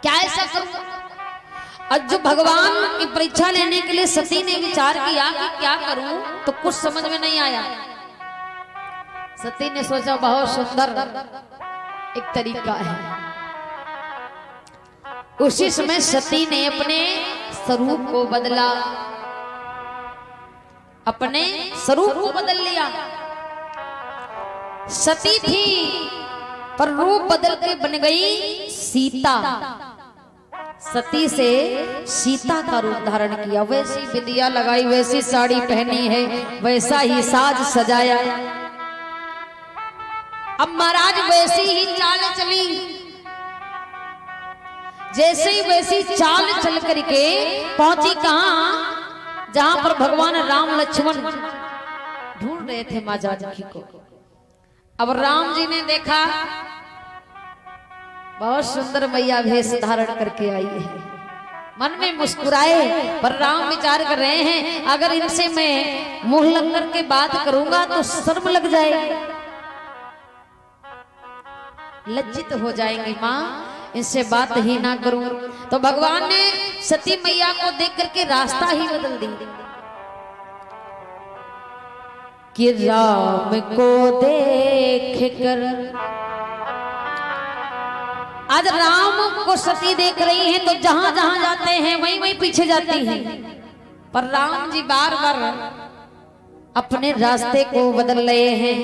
क्या ऐसा करूं। और जो भगवान की परीक्षा लेने के लिए सती ने विचार किया कि क्या करूं, तो कुछ समझ में नहीं आया। सती ने सोचा बहुत सुंदर एक तरीका है। उसी समय सती ने अपने स्वरूप को बदला, अपने स्वरूप को बदल लिया। सती थी पर रूप बदल के बन गई सीता। सती से सीता का रूप धारण किया, वैसी बिंदिया लगाई, वैसी साड़ी पहनी है, वैसा ही साज सजाया। अब महाराज वैसी ही चाल चली, जैसे ही वैसी चाल चल करके पहुंची कहां, जहां पर भगवान राम लक्ष्मण ढूंढ रहे थे मां जानकी को। अब राम जी ने देखा बहुत सुंदर मैया भेष धारण करके आई है, मन में मुस्कुराए, पर राम विचार कर रहे हैं अगर इनसे मैं मुंह लग करके बात करूंगा तो शर्म लग जाएगी, लज्जित हो जाएंगी मां, इनसे बात ही ना करूं। तो भगवान ने सती मैया को देख करके रास्ता ही बदल दी कि राम को देख कर। आज राम को सती देख रही हैं तो जहां जहां जाते हैं वहीं वहीं पीछे जाती हैं, पर राम जी बार बार अपने रास्ते को बदल रहे हैं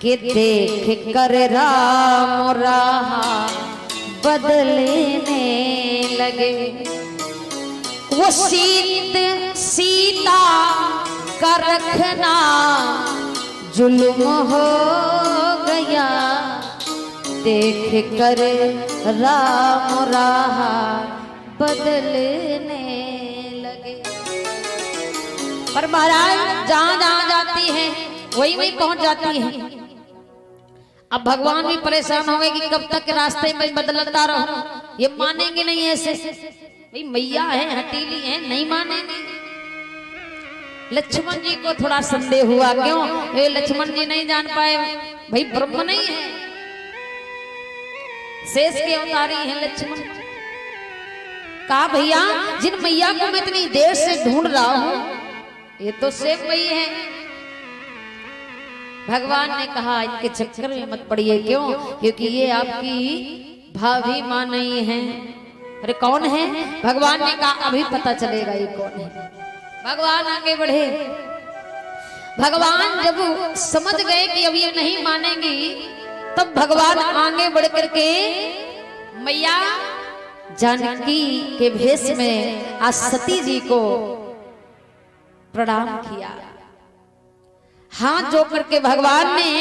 कि देख कर राम राह बदलने लगे। वो सीता का रखना जुल्म हो गया, देख कर राम राह बदलने लगे। पर महाराज जहां जहां जाती हैं वहीं वहीं पहुंच जाती हैं। अब भगवान भी परेशान हो गए कि कब तक रास्ते में बदलता रहूं, ये मानेंगे नहीं ऐसे। भाई मैया है, हटीली है, नहीं मानेंगे। लक्ष्मण जी को थोड़ा संदेह हुआ, क्यों? ये लक्ष्मण जी नहीं जान पाए, भाई ब्रह्म नहीं है, शेष के अवतारी हैं लक्ष्मण। कहा भैया जिन मैया को मैं इतनी देर से ढूंढ रहा हूं ये तो सेव वही है। भगवान ने कहा इनके चक्कर में मत पड़िए, क्यों? क्योंकि ये आपकी भाभी मां नहीं है। अरे कौन है? भगवान ने कहा अभी पता चलेगा ये कौन है। भगवान आगे बढ़े। भगवान जब समझ गए कि अब ये नहीं मानेंगी, तब भगवान आगे बढ़ करके मैया जानकी के भेष में आज सती जी को प्रणाम किया। हाथ जोड़ करके भगवान ने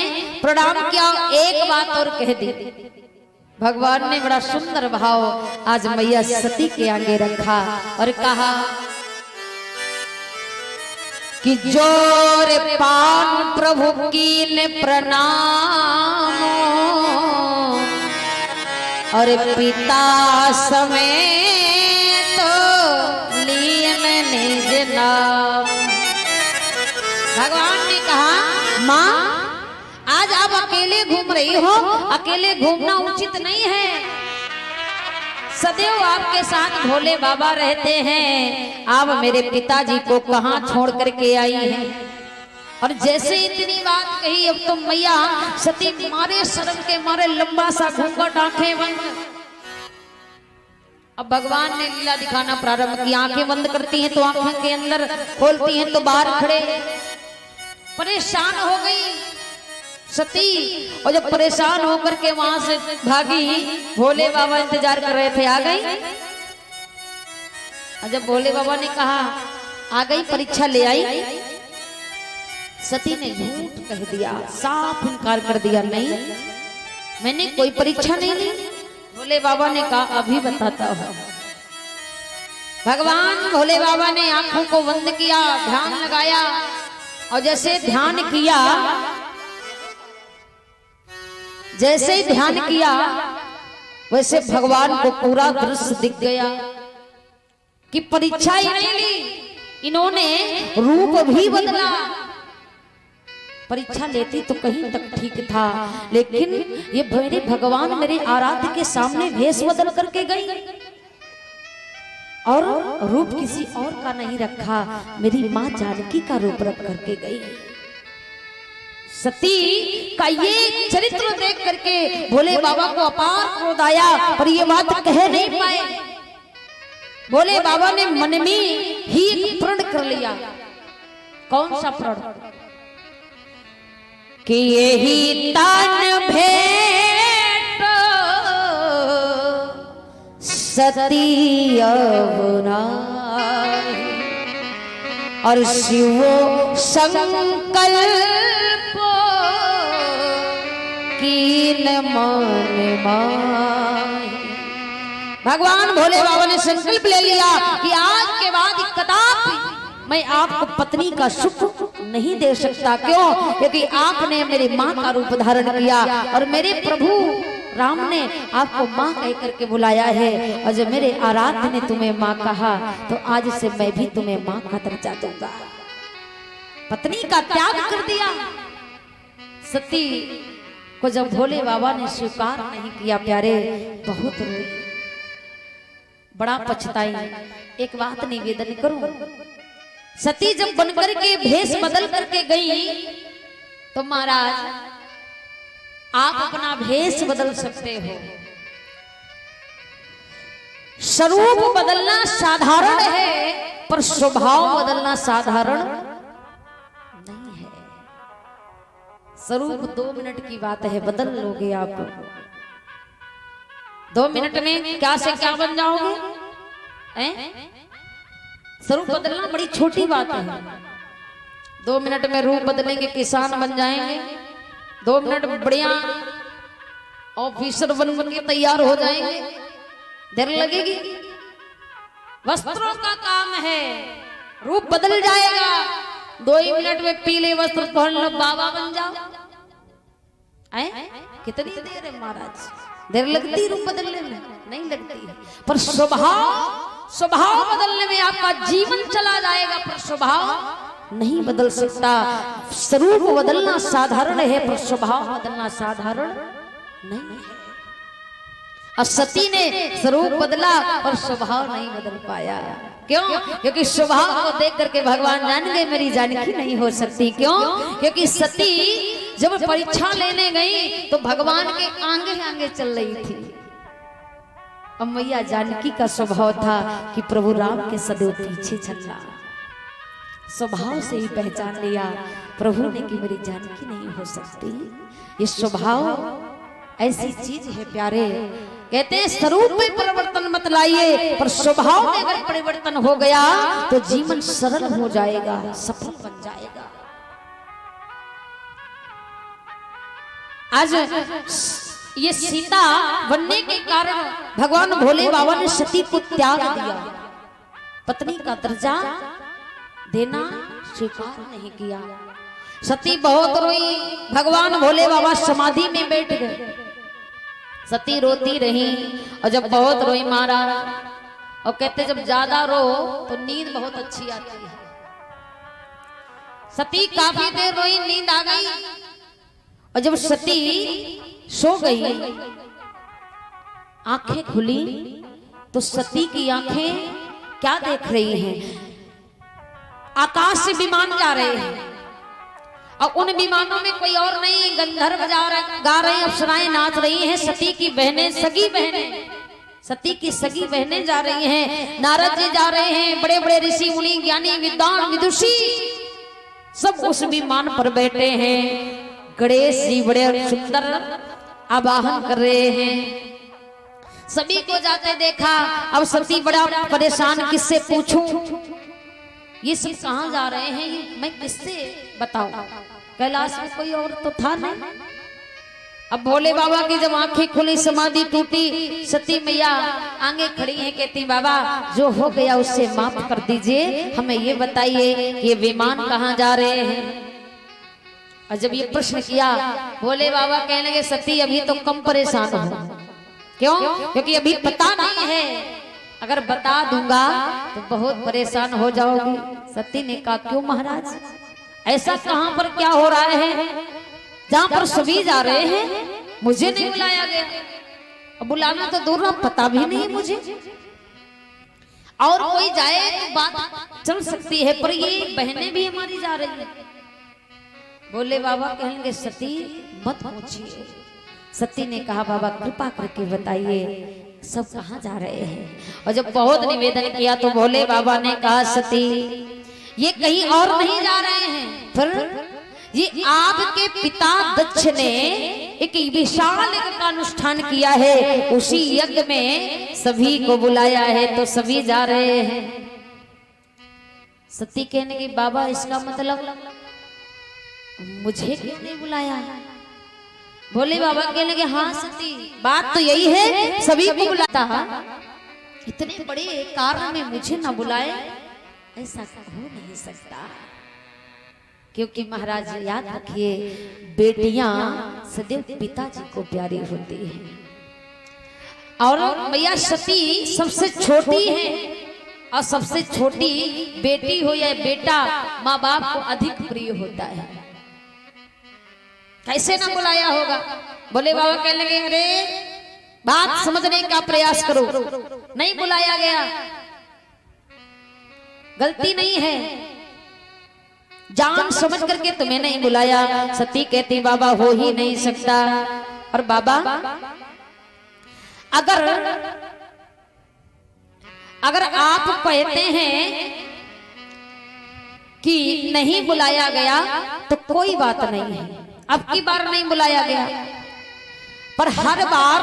प्रणाम किया। एक बात और कह दी भगवान ने, बड़ा सुंदर भाव आज मैया सती के आगे रखा और कहा कि जोर पान प्रभु की ने प्रणाम और पिता समेत तो लीन निज नाम। भगवान ने कहा माँ आज आप अकेले घूम रही हो, अकेले घूमना उचित नहीं है। सदैव आपके साथ भोले बाबा रहते हैं। आप मेरे पिताजी को कहाँ छोड़ करके आई हैं? और जैसे इतनी बात कही, अब तो मैया सती मारे शर्म के मारे लंबा सा घूंघट, आंखें बंद। अब भगवान ने लीला दिखाना प्रारंभ किया। आंखें बंद करती हैं तो आंखें के अंदर, खोलती हैं तो बाहर खड़े। परेशान हो गई सती, और जब परेशान होकर के वहां से भागी, भोले बाबा इंतजार कर रहे थे, आ गई। और जब भोले बाबा ने कहा आ गई, परीक्षा ले आई, सती ने झूठ कह दिया, साफ इनकार कर दिया, नहीं मैंने कोई परीक्षा नहीं ली। भोले बाबा ने कहा अभी बताता हूं। भगवान भोले बाबा ने आंखों को बंद किया, ध्यान लगाया, और जैसे ध्यान किया, जैसे ही ध्यान किया वैसे भगवान को पूरा दृश्य दिख गया कि परीक्षा ही नहीं ली, इन्होंने रूप भी बदला। परीक्षा लेती तो कहीं तक ठीक था, लेकिन ये मेरे भगवान मेरे आराध्य के सामने भेष बदल करके गई और रूप किसी और का नहीं रखा, मेरी मां जानकी का रूप रख करके गई। सती का ये चरित्र देख करके भोले बाबा को अपार क्रोध आया, पर ये बात कह नहीं पाए। भोले बाबा ने मन में ही एक प्रण कर लिया। कौन सा प्रण? कि यही तान भेंट सती अवनाई और शिवो संकल्प कीन मन माई। भगवान भोले बाबा ने संकल्प ले लिया कि आज के बाद कदापि मैं आपको पत्नी का सुख नहीं दे सकता। क्यों? क्योंकि आपने मेरी माँ का रूप धारण किया और मेरे प्रभु राम ने आपको माँ कह करके बुलाया है, और जब मेरे आराध्य ने तुम्हें माँ कहा तो आज से मैं भी तुम्हें माँ का दर्जा दूंगा। पत्नी का त्याग कर दिया। सती को जब भोले बाबा ने स्वीकार नहीं किया, प्यारे बहुत रोई, बड़ा पछताई। एक बात निवेदन करूं, सती जब बनकर के भेष बदल करके गई तो महाराज आप अपना भेष बदल सकते हो, स्वरूप बदलना साधारण है पर स्वभाव बदलना साधारण नहीं है। स्वरूप 2 मिनट की बात है, बदल लोगे आप। 2 मिनट में क्या से क्या बन जाओगे? स्वरूप बदलना बड़ी छोटी बात है। 2 मिनट में रूप बदलेंगे, किसान बन जाएंगे। 2 मिनट में बढ़िया ऑफिसर बन के तैयार हो जाएंगे। देर लगेगी? वस्त्रों का काम है, रूप बदल जाएगा। 2 ही मिनट में पीले वस्त्र पहन लो, बाबा बन जाओ। कितनी देर है महाराज, देर लगती रूप बदलने में? नहीं लगती है, पर स्वभाव बदलने में आपका जीवन चला जाएगा, पर स्वभाव नहीं बदल सकता। स्वरूप बदलना साधारण है, पर स्वभाव बदलना साधारण नहीं है। और सती ने स्वरूप बदला और स्वभाव नहीं बदल पाया। क्यों? क्योंकि स्वभाव को देख करके भगवान जान गए मेरी जानकी नहीं हो सकती। क्यों? क्योंकि सती जब परीक्षा लेने गई तो भगवान के आगे आगे चल रही थी। और मैया जानकी का स्वभाव था कि प्रभु राम के सदैव पीछे चलना। स्वभाव से ही पहचान लिया प्रभु ने कि मेरी जानकी नहीं हो सकती। ये स्वभाव ऐसी चीज है प्यारे, कहते हैं स्वरूप में परिवर्तन मत लाइए, पर स्वभाव में अगर परिवर्तन हो गया तो जीवन सरल हो जाएगा, सफल बन जाएगा। आज ये सीता बनने के कारण भगवान भोले बाबा ने सती को त्याग दिया, पत्नी का दर्जा देना स्वीकार नहीं किया। सती बहुत रोई, भगवान भोले बाबा समाधि में बैठ गए। सती रोती रही और जब बहुत रोई मारा, और कहते जब ज्यादा रो तो नींद बहुत अच्छी आती है। सती काफी देर रोई, नींद आ गई, और जब सती सो गई, आंखें खुली तो सती की आंखें क्या देख रही हैं? आकाश से विमान जा रहे हैं, और उन विमानों में कोई और नहीं, गंधर्व गा रहे हैं, अप्सराएं नाच रही हैं। सती की बहनें, सगी बहनें, सती की सगी बहनें जा रही हैं, नारद जी जा रहे हैं, बड़े बड़े ऋषि मुनि ज्ञानी विद्वान विदुषी सब उस विमान पर बैठे हैं। गणेश जी बड़े सुंदर आवाहन कर रहे हैं। सभी को जाते देखा। अब सती बड़ा परेशान, किससे पूछूं, ये सब कहाँ जा रहे हैं, मैं किससे बताऊं? कैलाश में कोई और तो था नहीं। अब भोले बाबा की जब आंखें खुली, समाधि टूटी, सती मैया आगे खड़ी हैं, कहती बाबा जो हो गया उससे माफ कर दीजिए, हमें ये बताइए कि ये विमान कहाँ जा रहे हैं। और जब ये प्रश्न किया, भोले बाबा कहने लगे सती अभी तो कम परेशान हो। क्यों? क्योंकि अभी पता नहीं है, अगर बता दूंगा तो बहुत परेशान हो जाओगी। सती ने कहा क्यों महाराज, ऐसा कहां पर क्या हो रहा है जहां पर सभी जा रहे हैं, मुझे नहीं बुलाया गया? अब बुलाना तो दूर रहा, पता भी नहीं मुझे। और कोई जाए तो बात चल सकती है, पर ये बहनें भी हमारी जा रही है। बोले बाबा कहेंगे सती मत पूछिए। सती ने कहा बाबा कृपा करके बताइए सब कहाँ जा रहे हैं। और जब बहुत निवेदन किया तो भोले बाबा ने कहा सती ये कहीं और नहीं जा रहे हैं, पर ये आपके पिता दक्ष ने एक विशाल यज्ञ का अनुष्ठान किया है, उसी यज्ञ में सभी को बुलाया है तो सभी जा रहे हैं। सती कहने की बाबा इसका मतलब मुझे क्यों नहीं बुलाया? भोले बाबा कहने लगे हाँ सती बात तो यही है, सभी को बुलाता, इतने बड़े कारण में मुझे ना बुलाए ऐसा हो नहीं सकता। क्योंकि महाराज याद रखिए बेटियां सदैव पिताजी को प्यारी होती हैं, और मैया सती सबसे छोटी है, और सबसे छोटी बेटी हो या बेटा माँ बाप को अधिक प्रिय होता है। कैसे ना बुलाया होगा? बोले बाबा कहने लगे अरे बात समझने का प्रयास करो, नहीं बुलाया गया, गलती नहीं है, जान समझ करके तुम्हें नहीं बुलाया। सती कहती बाबा हो ही नहीं सकता। और बाबा अगर आप कहते हैं कि नहीं बुलाया गया तो कोई बात नहीं है, अब की बार नहीं बुलाया गया, पर हर बार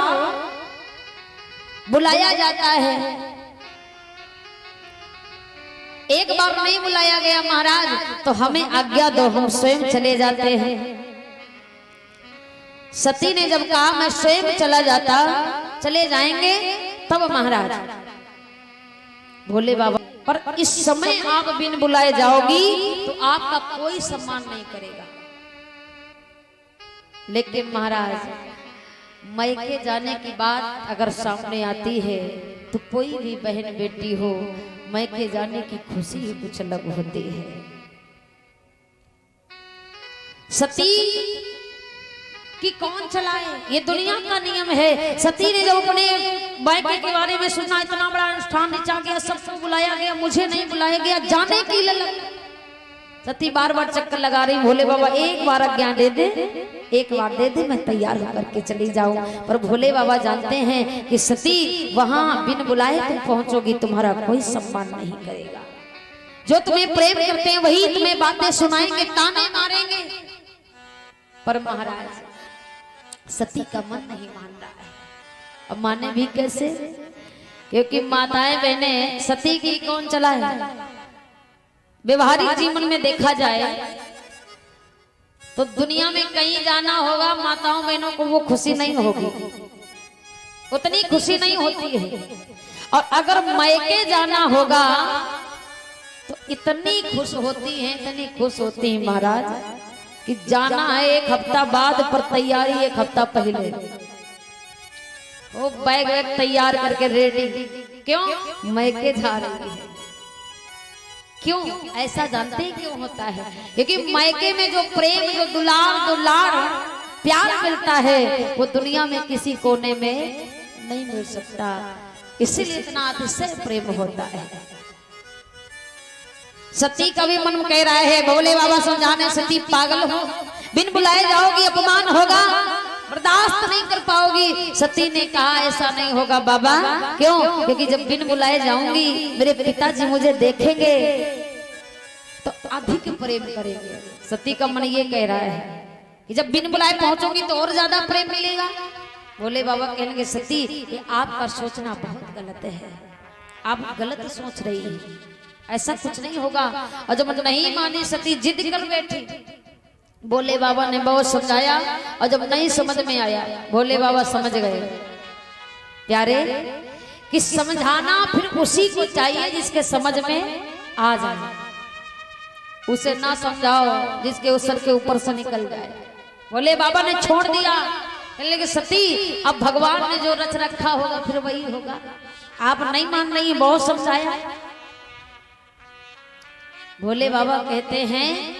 बुलाया जाता है। एक बार नहीं बुलाया गया महाराज तो हमें आज्ञा दो, हम स्वयं चले जाते हैं। सती ने जब कहा मैं स्वयं चला जाता, चले जाएंगे, तब महाराज भोले बाबा पर इस समय आप बिन बुलाए जाओगी तो आपका कोई सम्मान नहीं करेगा। लेकिन महाराज मायके जाने की बात अगर सामने आती है तो कोई भी बहन बेटी हो, मायके जाने की खुशी ही कुछ अलग होती है। सती कि कौन चलाए, ये दुनिया का नियम है। सती ने जब अपने मायके के बारे में सुना, इतना बड़ा अनुष्ठान रचा गया, सबको बुलाया गया, मुझे नहीं बुलाया गया, जाने की ललक। सती बार बार चक्कर लगा रही, भोले बाबा एक बार आज्ञा दे दे, एक बार दे दे, मैं तैयार होकर के चली जाऊं। पर भोले बाबा जानते हैं कि सती वहां बिन बुलाए तुम पहुंचोगी, तुम्हारा कोई सम्मान नहीं करेगा। जो तुम्हें प्रेम करते हैं वही तुम्हें बातें सुनाएंगे, ताने मारेंगे। पर महाराज सती का मन नहीं मान रहा है। अब माने भी कैसे, क्योंकि माताएं बहनें सती की कौन चलाए। व्यवहारिक जीवन में देखा जाए तो दुनिया में कहीं जाना होगा, माताओं बहनों को वो खुशी नहीं होगी, उतनी खुशी नहीं होती है। और अगर मायके जाना होगा तो इतनी खुश होती हैं, इतनी खुश होती हैं महाराज कि जाना है 1 हफ्ता बाद, पर तैयारी 1 हफ्ता पहले। वो बैग वैग तैयार करके रेडी, क्यों? मायके जा रही है। क्यों ऐसा जानते हैं क्यों होता है? क्योंकि मायके में जो प्रेम, जो दुलार प्यार मिलता है वो दुनिया में किसी कोने में नहीं मिल सकता। इसीलिए इतना अतिशय प्रेम होता है। सती का भी मन कह रहा है, भोले बाबा समझाने, सती पागल हो, बिन बुलाए जाओगी, अपमान होगा, बर्दाश्त नहीं कर पाओगी। सती ने कहा ऐसा नहीं होगा बाबा। क्यों? क्योंकि जब बिन बुलाए जाऊंगी मेरे पिताजी मुझे देखेंगे तो अधिक प्रेम करेंगे। सती का मन ये कह रहा है कि जब बिन बुलाए पहुंचोगी तो और ज्यादा प्रेम मिलेगा। भोले बाबा कहेंगे सती ये आपका सोचना बहुत गलत है, आप गलत सोच रही है, ऐसा कुछ नहीं होगा। और जब नहीं मानी सती, जिद कर बैठी। भोले बाबा ने बहुत समझाया और जब नहीं समझ में आया, भोले बाबा समझ गए प्यारे कि समझाना फिर उसी को चाहिए जिसके समझ में आ जाए, उसे ना समझाओ जिसके उस सर के ऊपर से निकल जाए। भोले बाबा ने छोड़ दिया, लेकिन सती अब भगवान ने जो रच रखा होगा फिर वही होगा। आप नहीं मान रही, बहुत समझाया। भोले बाबा कहते हैं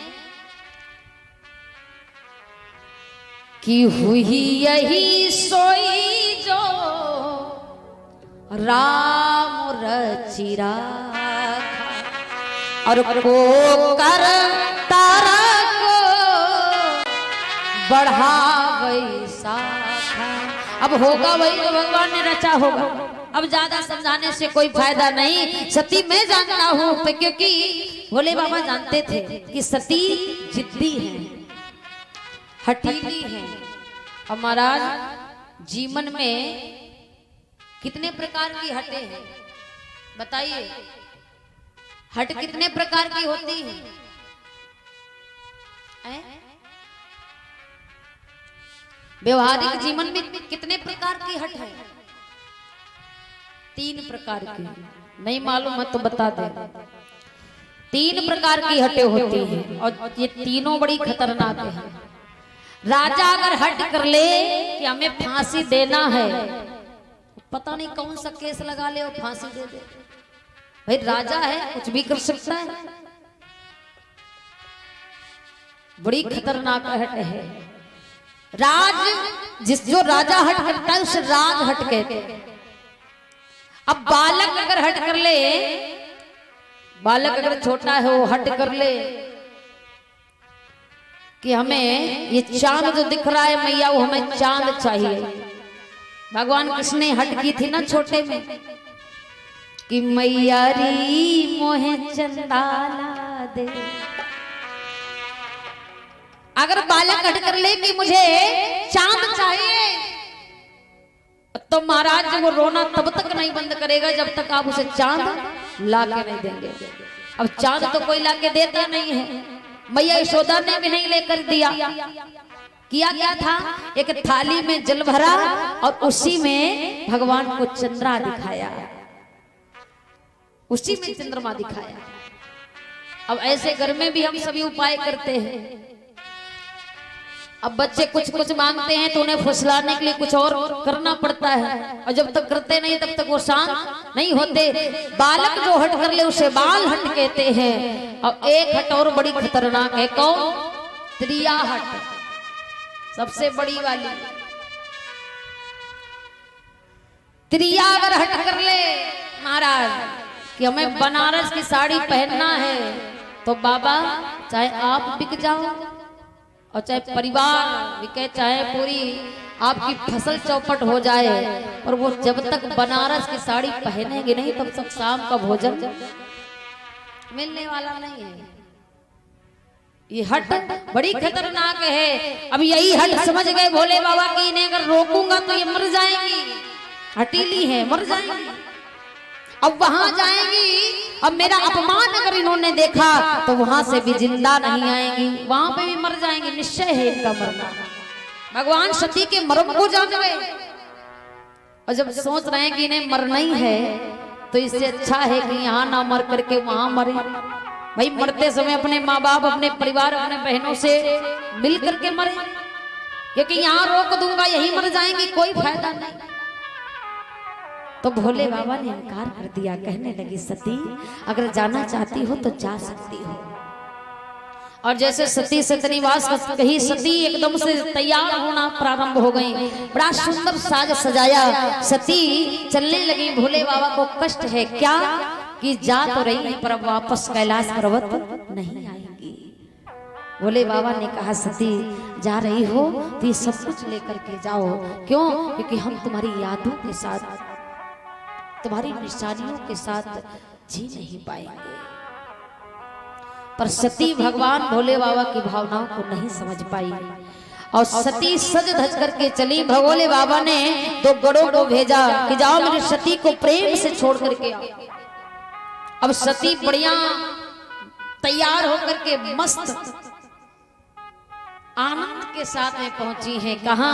कि हुई यही सोई जो राम रचिरा और को कर तारा को बढ़ावे साखा। अब होगा वही जो भगवान ने रचा होगा। अब ज्यादा समझाने से कोई फायदा नहीं। सती मैं जानता हूं क्योंकि भोले बाबा जानते थे कि सती जिद्दी है, हठीली है। और महाराज जीवन में कितने प्रकार की हटें हैं बताइए? हट कितने प्रकार की होती है? व्यवहारिक जीवन में कितने प्रकार की हट है? 3 प्रकार की। नहीं मालूम है तो बता दे। 3 प्रकार की हटें होती हैं और ये तीनों बड़ी खतरनाक है। राजा अगर हट कर ले कि हमें फांसी देना है, पता नहीं कौन सा केस लगा ले और फांसी दे दे। भाई राजा है, कुछ भी कर सकता है। बड़ी खतरनाक हट है। जो राजा हट करता है उसे राज हट कहते हैं। अब बालक अगर हट कर ले, बालक अगर छोटा है वो हट कर ले कि हमें ये चांद जो दिख रहा है मैया, वो हमें चांद चाहिए। भगवान कृष्ण ने हट की थी ना छोटे में कि मैया री मोहे चंदाला दे। अगर बालक हट कर ले कि मुझे चांद चाहिए, तो महाराज वो रोना तब तक नहीं बंद करेगा जब तक आप उसे चांद ला के नहीं देंगे। अब चांद तो कोई ला के देता नहीं है। मैया यशोदा ने भी नहीं लेकर दिया। किया क्या था? एक थाली में जल भरा और उसी में भगवान को चंद्रा दिखाया, उसी में चंद्रमा दिखाया। अब ऐसे घर में भी हम सभी उपाय करते हैं अब बच्चे कुछ कुछ मांगते हैं तो उन्हें फुसलाने के लिए कुछ और करना पड़ता है, और जब तक करते नहीं तब तक वो शांत नहीं होते। बालक जो हट कर ले उसे बाल हट कहते हैं। और एक हट और बड़ी खतरनाक है, कौन? त्रिया हट, सबसे बड़ी वाली। त्रिया अगर हट कर ले महाराज कि हमें बनारस की साड़ी पहनना है, तो बाबा चाहे आप बिक जाओ और चाहे परिवार बिके, चाहे पूरी आपकी फसल चौपट हो जाए, और वो जब तक बनारस की साड़ी पहनेंगे नहीं तब तक शाम का भोजन मिलने वाला नहीं है। ये हट बड़ी खतरनाक है। अब यही हट समझ गए भोले बाबा की इन्हें अगर रोकूंगा तो ये मर जाएंगी, हटीली है, मर जाएंगी। अब वहां जाएंगी, अब मेरा अपमान अगर इन्होंने देखा तो वहां से भी जिंदा नहीं आएंगी, वहां पे भी मर जाएंगी, निश्चय है इनका मरना। भगवान सती के मर्म को जान गए, और जब सोच रहे हैं कि इन्हें मरना ही है तो इससे अच्छा है कि यहाँ ना मर करके वहां मरे। भाई मरते समय अपने माँ बाप, अपने परिवार, अपने बहनों से मिल करके मरे, क्योंकि यहाँ रोक दूंगा यही मर जाएंगी, कोई फायदा नहीं। तो भोले बाबा ने इनकार कर दिया, कहने लगी सती अगर जाना चाहती हो तो जा सकती हो। और जैसे सती सतनिवास कही, सती एकदम से तैयार होना प्रारंभ हो गई, बड़ा सुंदर साज सजाया, सती चलने लगी। भोले बाबा को कष्ट है क्या कि जा तो रही है पर अब वापस कैलाश पर्वत नहीं आएगी। भोले बाबा ने कहा सती जा रही हो तो ये सब कुछ लेकर के जाओ, क्यों? क्योंकि हम तुम्हारी यादों के साथ, तुम्हारी निशानियों के साथ जी नहीं पाएंगे। पर सती भगवान भोले बाबा की भावनाओं को नहीं समझ पाई, और सती सज धज करके चली। भोले बाबा ने 2 गड़ों को भेजा कि जाओ मेरी सती को प्रेम से छोड़ करके आओ। अब सती बढ़िया तैयार होकर के मस्त आनंद के साथ में पहुंची है, कहां?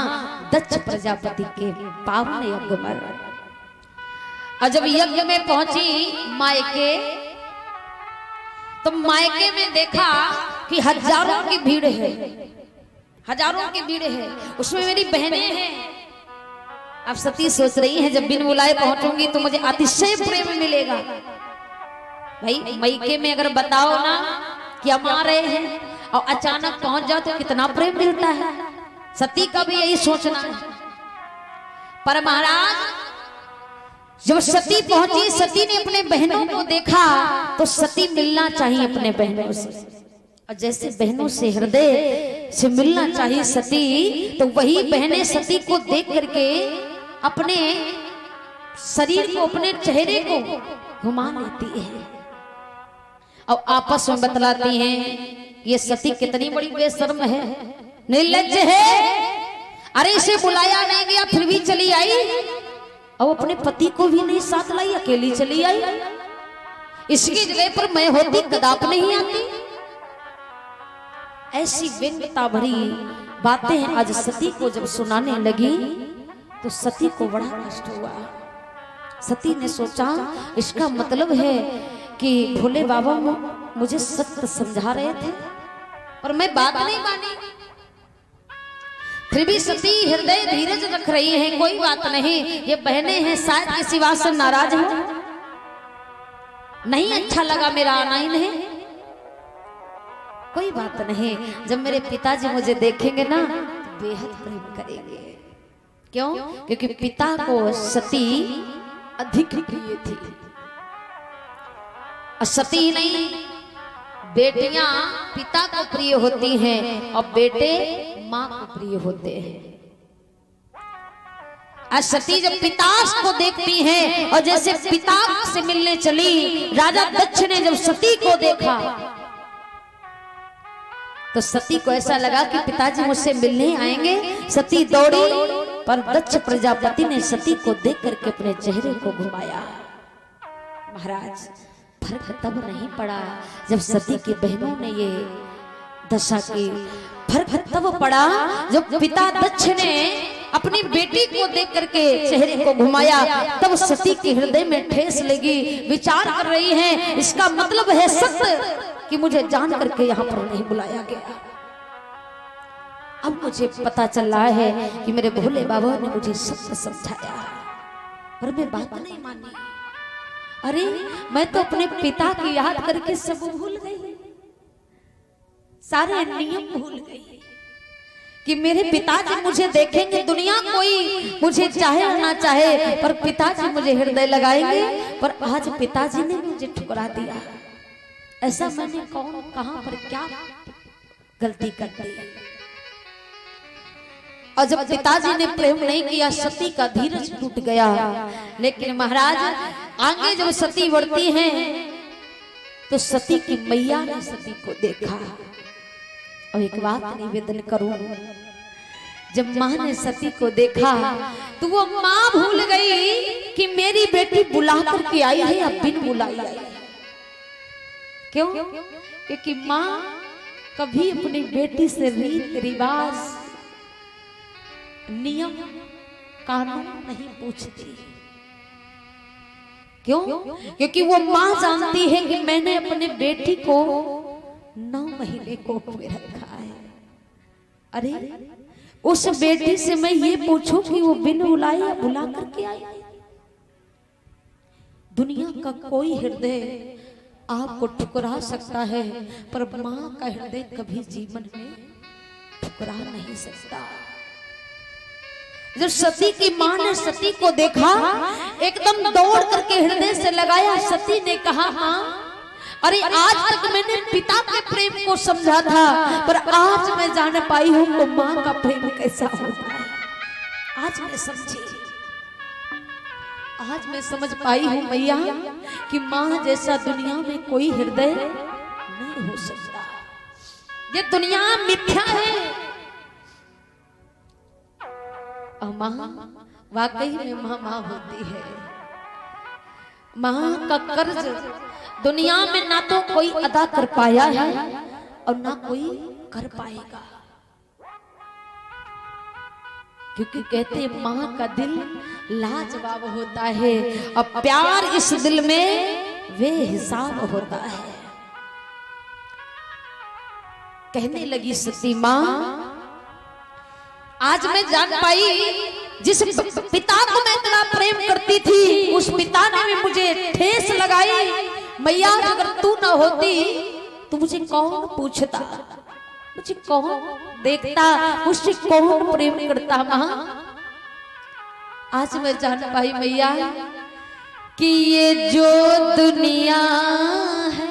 दक्ष प्रजापति के पावन यज्ञ में। और जब यज्ञ में पहुंची मायके, तो मायके में देखा कि हजारों की भीड़ है, हजारों की भीड़ है, उसमें मेरी बहनें हैं। अब सती सोच रही है जब बिन बुलाए पहुंचूंगी तो मुझे अतिशय प्रेम मिलेगा। भाई मायके में अगर बताओ ना कि हम आ रहे हैं और अचानक पहुंच जाओ तो कितना प्रेम मिलता है। सती का भी यही सोचना है। पर महाराज जब सती पहुंची, सती ने अपने बहनों को देखा तो सती मिलना चाहिए अपने बहनों से, और जैसे बहनों से हृदय से मिलना चाहिए सती, तो वही बहनें सती को देख करके अपने शरीर को, अपने चेहरे को घुमा लेती है और आपस में बतलाती हैं ये सती कितनी बड़ी बेशर्म है, निर्लज्ज है। अरे इसे बुलाया नहीं गया फिर भी चली आई, और अपने पति को भी नहीं साथ लाई, अकेली चली आई। इसकी जगह पर मैं होती कदाप नहीं आती। ऐसी व्यंग्यता भरी बातें आज सती को जब सुनाने लगी तो सती को बड़ा कष्ट हुआ। सती ने सोचा इसका मतलब है कि भोले बाबा मुझे सत्य समझा रहे थे और मैं बात नहीं मानी। फिर भी सती हृदय धीरज रख रही है, कोई बात नहीं, ये बहनें हैं, शायद किसी बात से नाराज हो, नहीं अच्छा लगा मेरा आना ही नहीं, कोई बात नहीं। जब मेरे पिताजी मुझे देखेंगे ना तो बेहद प्रेम करेंगे। क्यों? क्योंकि पिता को सती अधिक प्रिय थी। और सती नहीं, बेटियां पिता को प्रिय होती हैं और बेटे मां को प्रिय होते हैं। आज सती जब पिता को देखती हैं और जैसे पिता से मिलने चली, राजा दक्ष ने जब सती को देखा तो सती को ऐसा लगा कि पिताजी मुझसे मिलने आएंगे। सती दौड़ी, पर दक्ष प्रजापति ने सती को देख करके अपने चेहरे को घुमाया। महाराज फर्क तब नहीं पड़ा जब सती की बहनों ने ये दशा की, फर्क तब पड़ा जब पिता दक्ष ने अपनी बेटी को देख करके चेहरे को घुमाया। तब सती के हृदय में ठेस लगी, विचार कर रही है इसका मतलब है सत्य कि मुझे जान करके यहाँ पर नहीं बुलाया गया। अब मुझे पता चल रहा है कि मेरे भोले बाबा ने मुझे सत्य समझाया, पर मैं बात नहीं मानी। अरे मैं तो अपने पिता की याद करके सब भूल गई, सारे नियम भूल गई कि मेरे पिताजी मुझे देखेंगे, दुनिया कोई मुझे चाहे ना चाहे पर पिताजी मुझे हृदय लगाएंगे। पर आज पिताजी ने मुझे ठुकरा दिया। ऐसा मैंने कौन कहां पर क्या गलती कर दी? और जब पिताजी ने प्रेम नहीं किया, सती का धीरज टूट गया। लेकिन महाराज आगे जब सती बढ़ती हैं तो सती की मैया ने सती को देखा। और एक बात निवेदन करूं, जब मां ने सती को देखा तो वो मां भूल गई कि मेरी बेटी बुला करके आई है या बिन बुलाई आई। क्यों? क्योंकि मां कभी अपनी बेटी से रीत रिवाज नियम कानून नहीं पूछती। क्यों? क्योंकि वो मां जानती है कि मैंने अपने बेटी को 9 महीने कोख में रखा है। अरे उस बेटी से मैं ये पूछूं कि वो बिन बुलाए या बुला करके आई? दुनिया का कोई हृदय आपको ठुकरा सकता है, पर मां का हृदय कभी जीवन में ठुकरा नहीं सकता। जब सती की मां ने सती को देखा, एकदम दौड़ करके हृदय से लगाया। सती ने कहा, मां अरे आज तक मैंने पिता के प्रेम को समझा था, पर आज मैं जान पाई हूं कि मां का प्रेम कैसा होता है। आज मैं समझी, आज मैं समझ पाई हूं मैया कि मां जैसा दुनिया में कोई हृदय नहीं हो सकता। ये दुनिया मिथ्या है। और मां वाकई में मां होती है। मां का कर्ज दुनिया में ना तो कोई अदा कर पाया है और ना कोई कर पाएगा। क्योंकि कहते मां का दिल लाजवाब होता है और प्यार इस दिल में वे हिसाब होता है। कहने लगी सती मां, आज मैं जान पाई जिस पिता को मैं इतना प्रेम करती थी, उस पिता ने भी मुझे ठेस लगाई। मैया अगर तू ना होती तो मुझे कौन पूछता, मुझे कौन देखता, मुझसे कौन प्रेम करता। मां आज मैं जान पाई मैया कि ये जो दुनिया है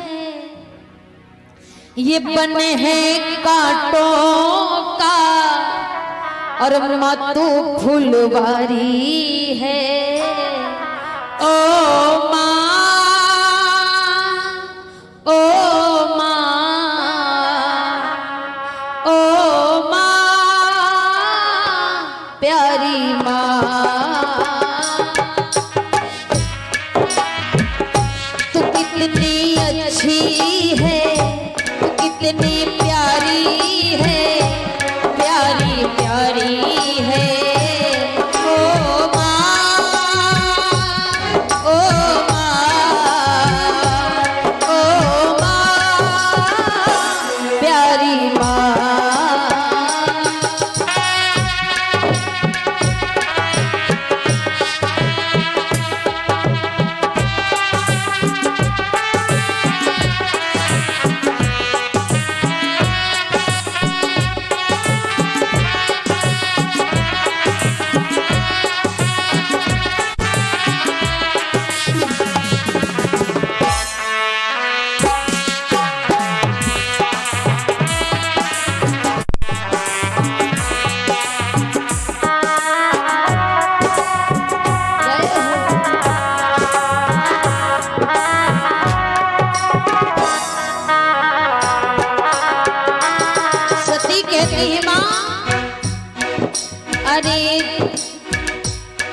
ये बने हैं कांटों का और मातू फुलवारी है। ओ मां, ओ मां, ओ मां, प्यारी मां, तू कितनी अच्छी है, तू कितनी प्यारी है, प्यारी प्यारी है। ओ मां, ओ मां, ओ मां, प्यारी मां।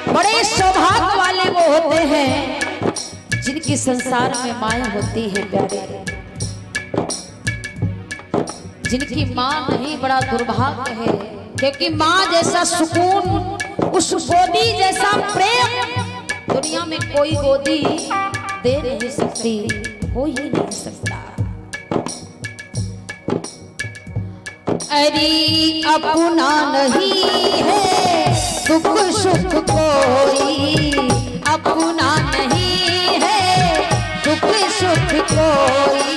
बड़े सौभाग्य वाले वो होते हैं जिनकी संसार में माया होती है प्यारे। जिनकी माँ नहीं बड़ा दुर्भाग्य है, क्योंकि माँ जैसा सुकून, उस गोदी जैसा प्रेम दुनिया में कोई गोदी दे नहीं सकती, हो ही नहीं सकता। अरे अपना नहीं है दुख सुख कोई, अपना नहीं है दुख सुख कोई।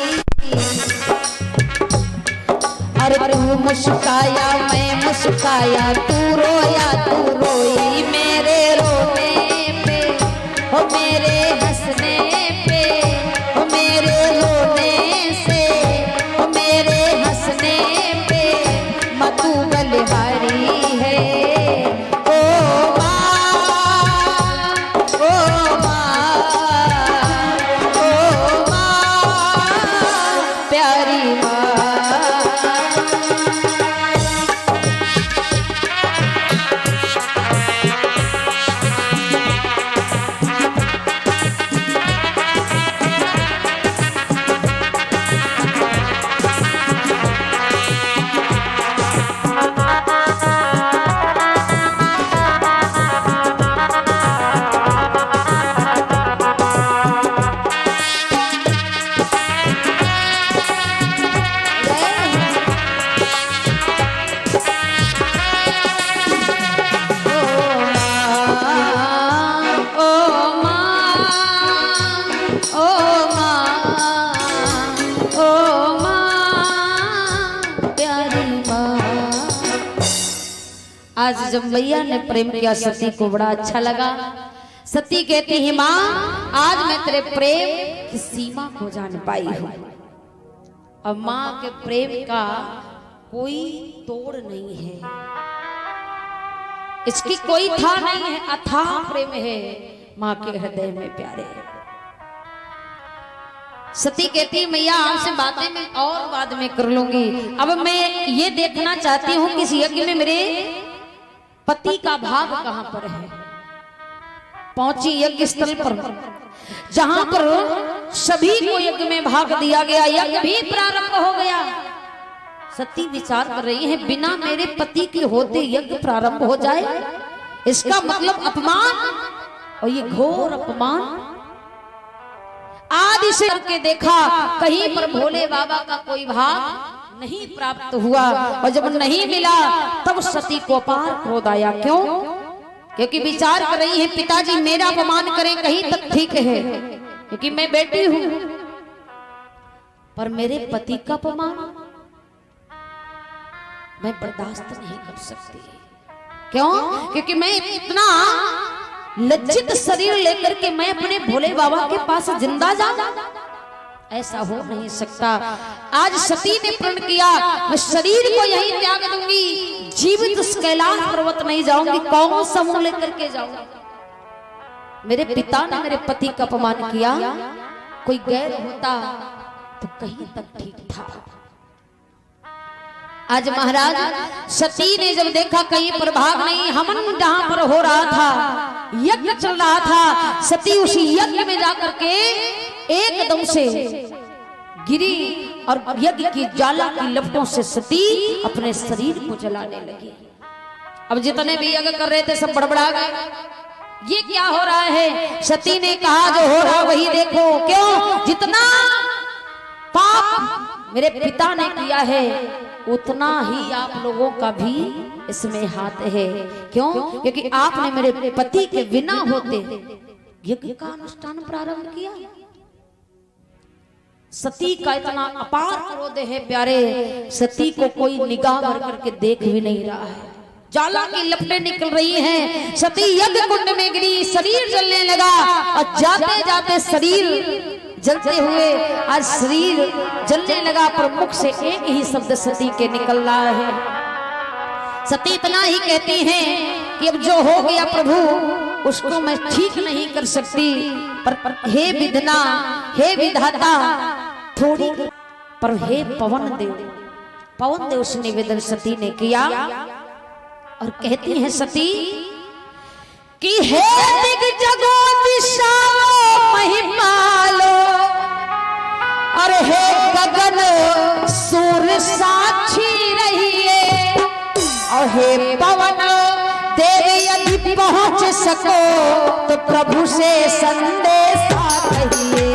अरे तू मुस्काया मैं मुस्काया, तू रोया तू रोई, मेरे रोने पे हो मेरे हंसने पे हो मेरे रोने से हो मेरे हंसने पे मधु बलिहारी है। ओ माँ ओ माँ ओ माँ प्यारी माँ। आज जब मैया ने प्रेम किया सती को बड़ा अच्छा लगा। सती कहती है माँ आज मैं तेरे प्रेम की सीमा को जान पाई हूँ। अब माँ के प्रेम का कोई तोड़ नहीं है, इसकी कोई था नहीं है, अथाह प्रेम है माँ के हृदय में प्यारे। सती कहती है मैया आपसे बातें मैं और बाद में कर लूंगी, अब मैं ये देखना चाहती हूँ किस यज्ञ में मेरे पति का भाग कहां पर है। पहुंची यज्ञ स्थल पर जहां पर सभी को यज्ञ में भाग दिया गया, यज्ञ भी प्रारंभ हो गया। सती विचार कर रही है बिना मेरे पति के होते यज्ञ प्रारंभ हो जाए, इसका मतलब अपमान, और ये घोर अपमान। आदि से करके देखा कहीं पर भोले बाबा का कोई भाग नहीं प्राप्त हुआ, और जब नहीं मिला तब सती को अपार क्रोध आया। क्यों? क्योंकि विचार कर रही है पिताजी मेरा अपमान करें कहीं तक ठीक है, क्योंकि मैं बेटी हूं, पर मेरे पति का अपमान मैं बर्दाश्त नहीं कर सकती। क्यों? क्योंकि मैं इतना लज्जित शरीर लेकर के मैं अपने भोले बाबा के पास जिंदा जाऊं, ऐसा हो नहीं सकता। आज सती ने प्रण किया मैं शरीर को यहीं त्याग दूंगी, जीवित उस कैलाश पर्वत नहीं जाऊंगी, कौन सा मुंह लेकर के जाऊंगी। मेरे पिता ने मेरे पति का अपमान किया, कोई गैर होता तो कहीं तक ठीक था। आज महाराज सती ने जब देखा कहीं पर भाग नहीं, हवन जहां पर हो रहा था, यज्ञ चल रहा था, सती उसी यज्ञ में जाकर के एकदम से गिरी और यज्ञ की ज्वाला की लपटों से सती अपने शरीर को जलाने लगी। अब जितने भी यज्ञ कर रहे थे सब बड़बड़ा गए, ये क्या हो रहा है? सती ने कहा जो हो रहा वही देखो। क्यों? जितना पाप मेरे पिता ने किया है उतना ही आप लोगों का भी इसमें हाथ है। क्यों? क्योंकि आपने मेरे पति के बिना होते यज्ञ का अनुष्ठान प्रारंभ किया। सती का इतना अपार क्रोध है प्यारे, सती को कोई निगाह भर करके देख भी नहीं रहा है। ज्वाला की लपटें निकल रही हैं, सती यज्ञ कुंड में गिरी, शरीर जलने लगा, और जाते जाते शरीर जलते हुए आज शरीर जलने लगा, पर मुख से एक ही शब्द सती के निकल रहा है। सती इतना ही कहती हैं कि अब जो हो गया प्रभु उसको मैं ठीक नहीं कर सकती, पर हे विधना हे विधाता थोड़ी, पर हे पवन देव से निवेदन सती ने किया। और कहती है सती कि हे दिग्जगो दिशाओ महिमालो, और हे गगन सूर्य साक्षी रहिए, और हे पवन देव यदि पहुंच सको तो प्रभु से संदेशा कहिए।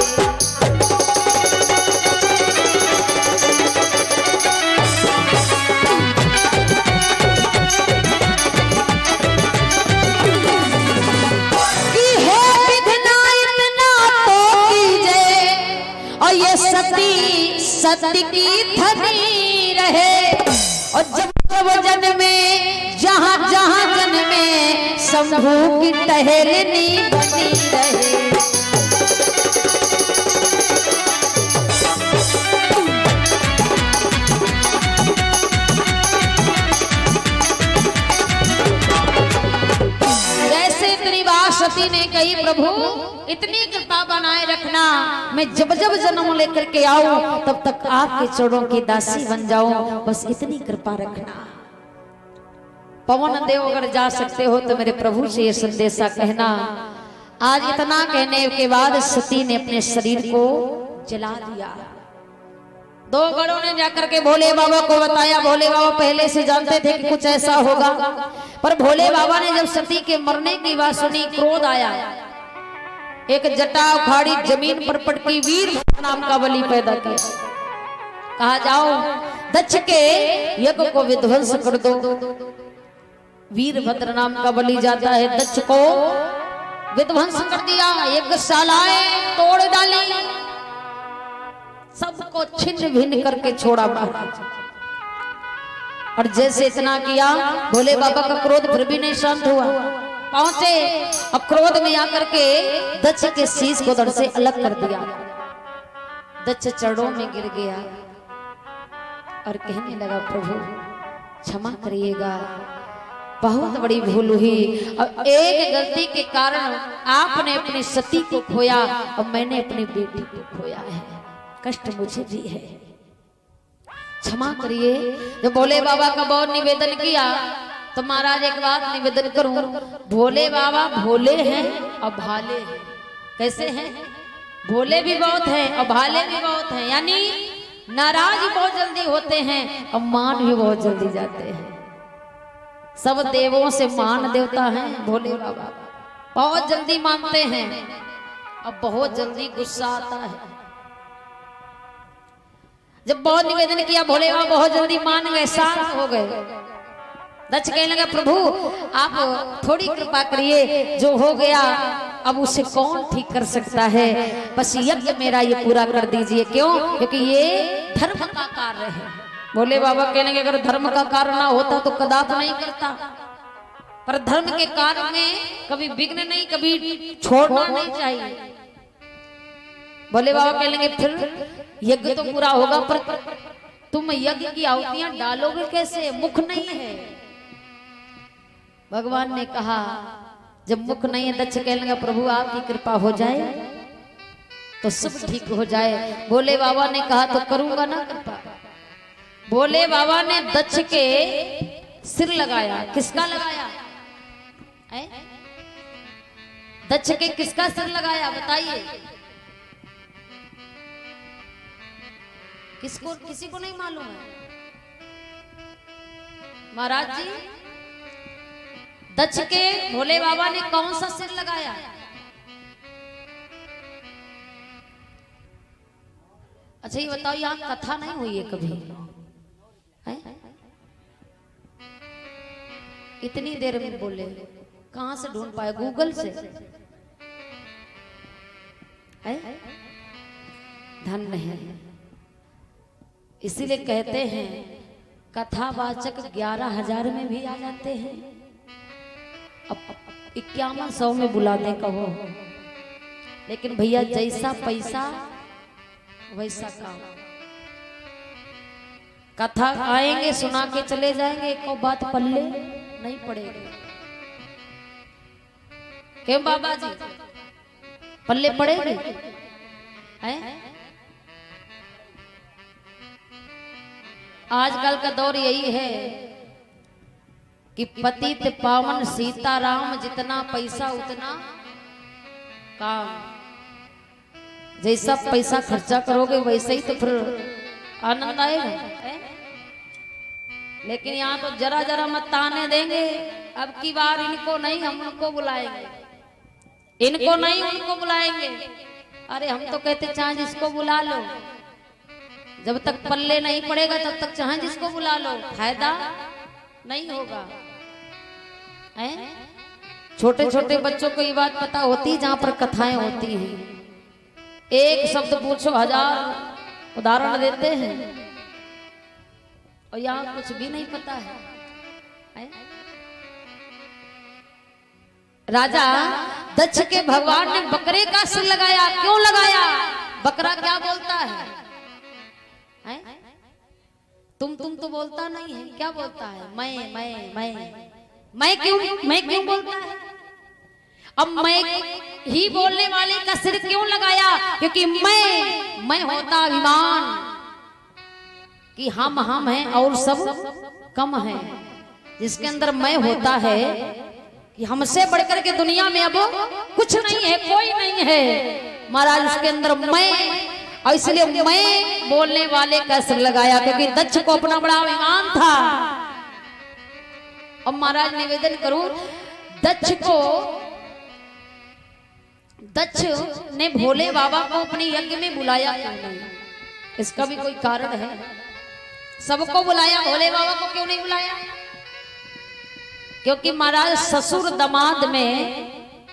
सत्य की धनी रहे। और जब जब जन्मे जहाँ जहाँ जन्मे शंभू की टहलनी बनी रहे। सती ने कही प्रभु इतनी कृपा बनाए रखना, मैं जब जब जन्म लेकर के आऊं तब तक आपके चरणों की दासी बन जाऊं, बस इतनी कृपा रखना। पवन देव अगर जा सकते हो तो मेरे प्रभु से ये संदेशा कहना। आज इतना कहने के बाद सती ने अपने शरीर को जला दिया। दो गणों ने जाकर के भोले बाबा को बताया। भोले बाबा पहले से जानते थे कि कुछ ऐसा होगा, पर भोले बाबा ने जब सती के मरने की बात सुनी, क्रोध आया। एक जटा उखाड़ी, जमीन पर पटकी, वीरभद्र नाम का बलि पैदा किया। कहा जाओ दक्ष के यज्ञ को विध्वंस कर दो। वीरभद्र नाम का बलि जाता है, दक्ष को विध्वंस कर दिया। यज्ञशालाएं तोड़ डाली, सबको छिन्न भिन्न करके छोड़ा बाहर। और जैसे इतना किया, भोले बाबा का क्रोध फिर भी नहीं शांत हुआ। पहुंचे और क्रोध में आकर के दक्ष के शीश को धड़ से अलग कर दिया। दक्ष चरणों में गिर गया और कहने लगा प्रभु क्षमा करिएगा, बहुत बड़ी भूल हुई। और एक गलती के कारण आपने अपनी सती को खोया और मैंने अपनी बेटी को खोया है, कष्ट मुझे भी है, क्षमा करिए। जब भोले बाबा का बहुत निवेदन किया तो महाराज एक बात निवेदन करूं, भोले बाबा भोले हैं और भाले हैं। कैसे हैं? भोले भी बहुत हैं और भाले भी बहुत हैं, यानी नाराज बहुत जल्दी होते हैं और मान भी बहुत जल्दी जाते हैं। सब देवों से मान देवता हैं भोले बाबा, बहुत जल्दी मानते हैं और बहुत जल्दी गुस्सा आता है। जब बहुत निवेदन किया, भोले बाबा बहुत जल्दी मान गए, शांत हो गए। दक्ष कहने लगा प्रभु आप थोड़ी कृपा करिए, जो हो गया अब उसे कौन ठीक कर सकता है, बस यज्ञ मेरा ये पूरा कर दीजिए। क्यों? क्योंकि ये धर्म का कार्य है। भोले बाबा कहने लगे अगर धर्म का कार्य ना होता तो कदापि नहीं करता, पर धर्म के कार्य में कभी विघ्न नहीं, कभी छोड़ना नहीं चाहिए। भोले बाबा कहेंगे फिर यज्ञ तो पूरा होगा, पर तुम यज्ञ की आहुतियां डालोगे कैसे? मुख नहीं है। भगवान ने कहा जब मुख नहीं है, दक्ष कहने लगा प्रभु आपकी कृपा हो जाए तो सब ठीक हो जाए। भोले बाबा ने कहा तो करूंगा ना कृपा। भोले बाबा ने दक्ष के सिर लगाया। किसका लगाया? दक्ष के किसका सिर लगाया बताइए? किसको? किसी को नहीं मालूम है? महाराज जी दक्ष के भोले बाबा ने कौन सा सिर लगाया? अच्छा ये बताओ, यहाँ कथा नहीं हुई है कभी है? इतनी देर में बोले, कहां से ढूंढ पाए? गूगल से है? धन्य है। इसीलिए कहते हैं कथावाचक 11,000 में भी आ जाते हैं, अब 5100 में बुलाने कहो। लेकिन भैया जैसा पैसा वैसा काम। कथा आएंगे सुना के चले जाएंगे, एक बात पल्ले नहीं पड़ेगी। क्यों बाबा जी पल्ले पड़ेगी? आजकल का दौर यही है कि पतित पावन सीताराम, जितना पैसा उतना काम। जैसा पैसा खर्चा करोगे वैसे ही तो फिर आनंद आएगा। लेकिन यहाँ तो जरा जरा मत ताने देंगे, अब की बार इनको नहीं हम उनको बुलाएंगे, इनको नहीं उनको बुलाएंगे। अरे हम तो कहते चाहे जिसको बुला लो, जब तक पल्ले नहीं पड़ेगा तब तक चाहे जिसको बुला लो, फायदा नहीं होगा। छोटे छोटे बच्चों को ये बात पता होती है, जहां पर कथाएं होती हैं, एक शब्द पूछो 1000 उदाहरण देते हैं और यहाँ कुछ भी नहीं पता है? राजा दक्ष के भगवान ने बकरे का सिर लगाया, क्यों लगाया? बकरा क्या बोलता है? तुम तो बोलता नहीं है, क्या बोलता है? मैं क्यों बोलता है? अब मैं ही बोलने वाले का सिर क्यों लगाया? क्योंकि मैं होता अभिमान कि हम हैं और सब कम हैं। जिसके अंदर मैं होता है कि हमसे बढ़कर के दुनिया में अब कुछ नहीं है, कोई नहीं है महाराज, उसके अंदर मैं, और इसलिए मैं बोलने वाले का सिर लगाया, क्योंकि दक्ष को अपना बड़ा अभिमान था। अब महाराज निवेदन करूं, दक्ष ने भोले बाबा को अपने यज्ञ में बुलाया क्यों नहीं? इसका भी कोई कारण है? सबको बुलाया, भोले बाबा को क्यों नहीं बुलाया? क्योंकि महाराज ससुर दामाद में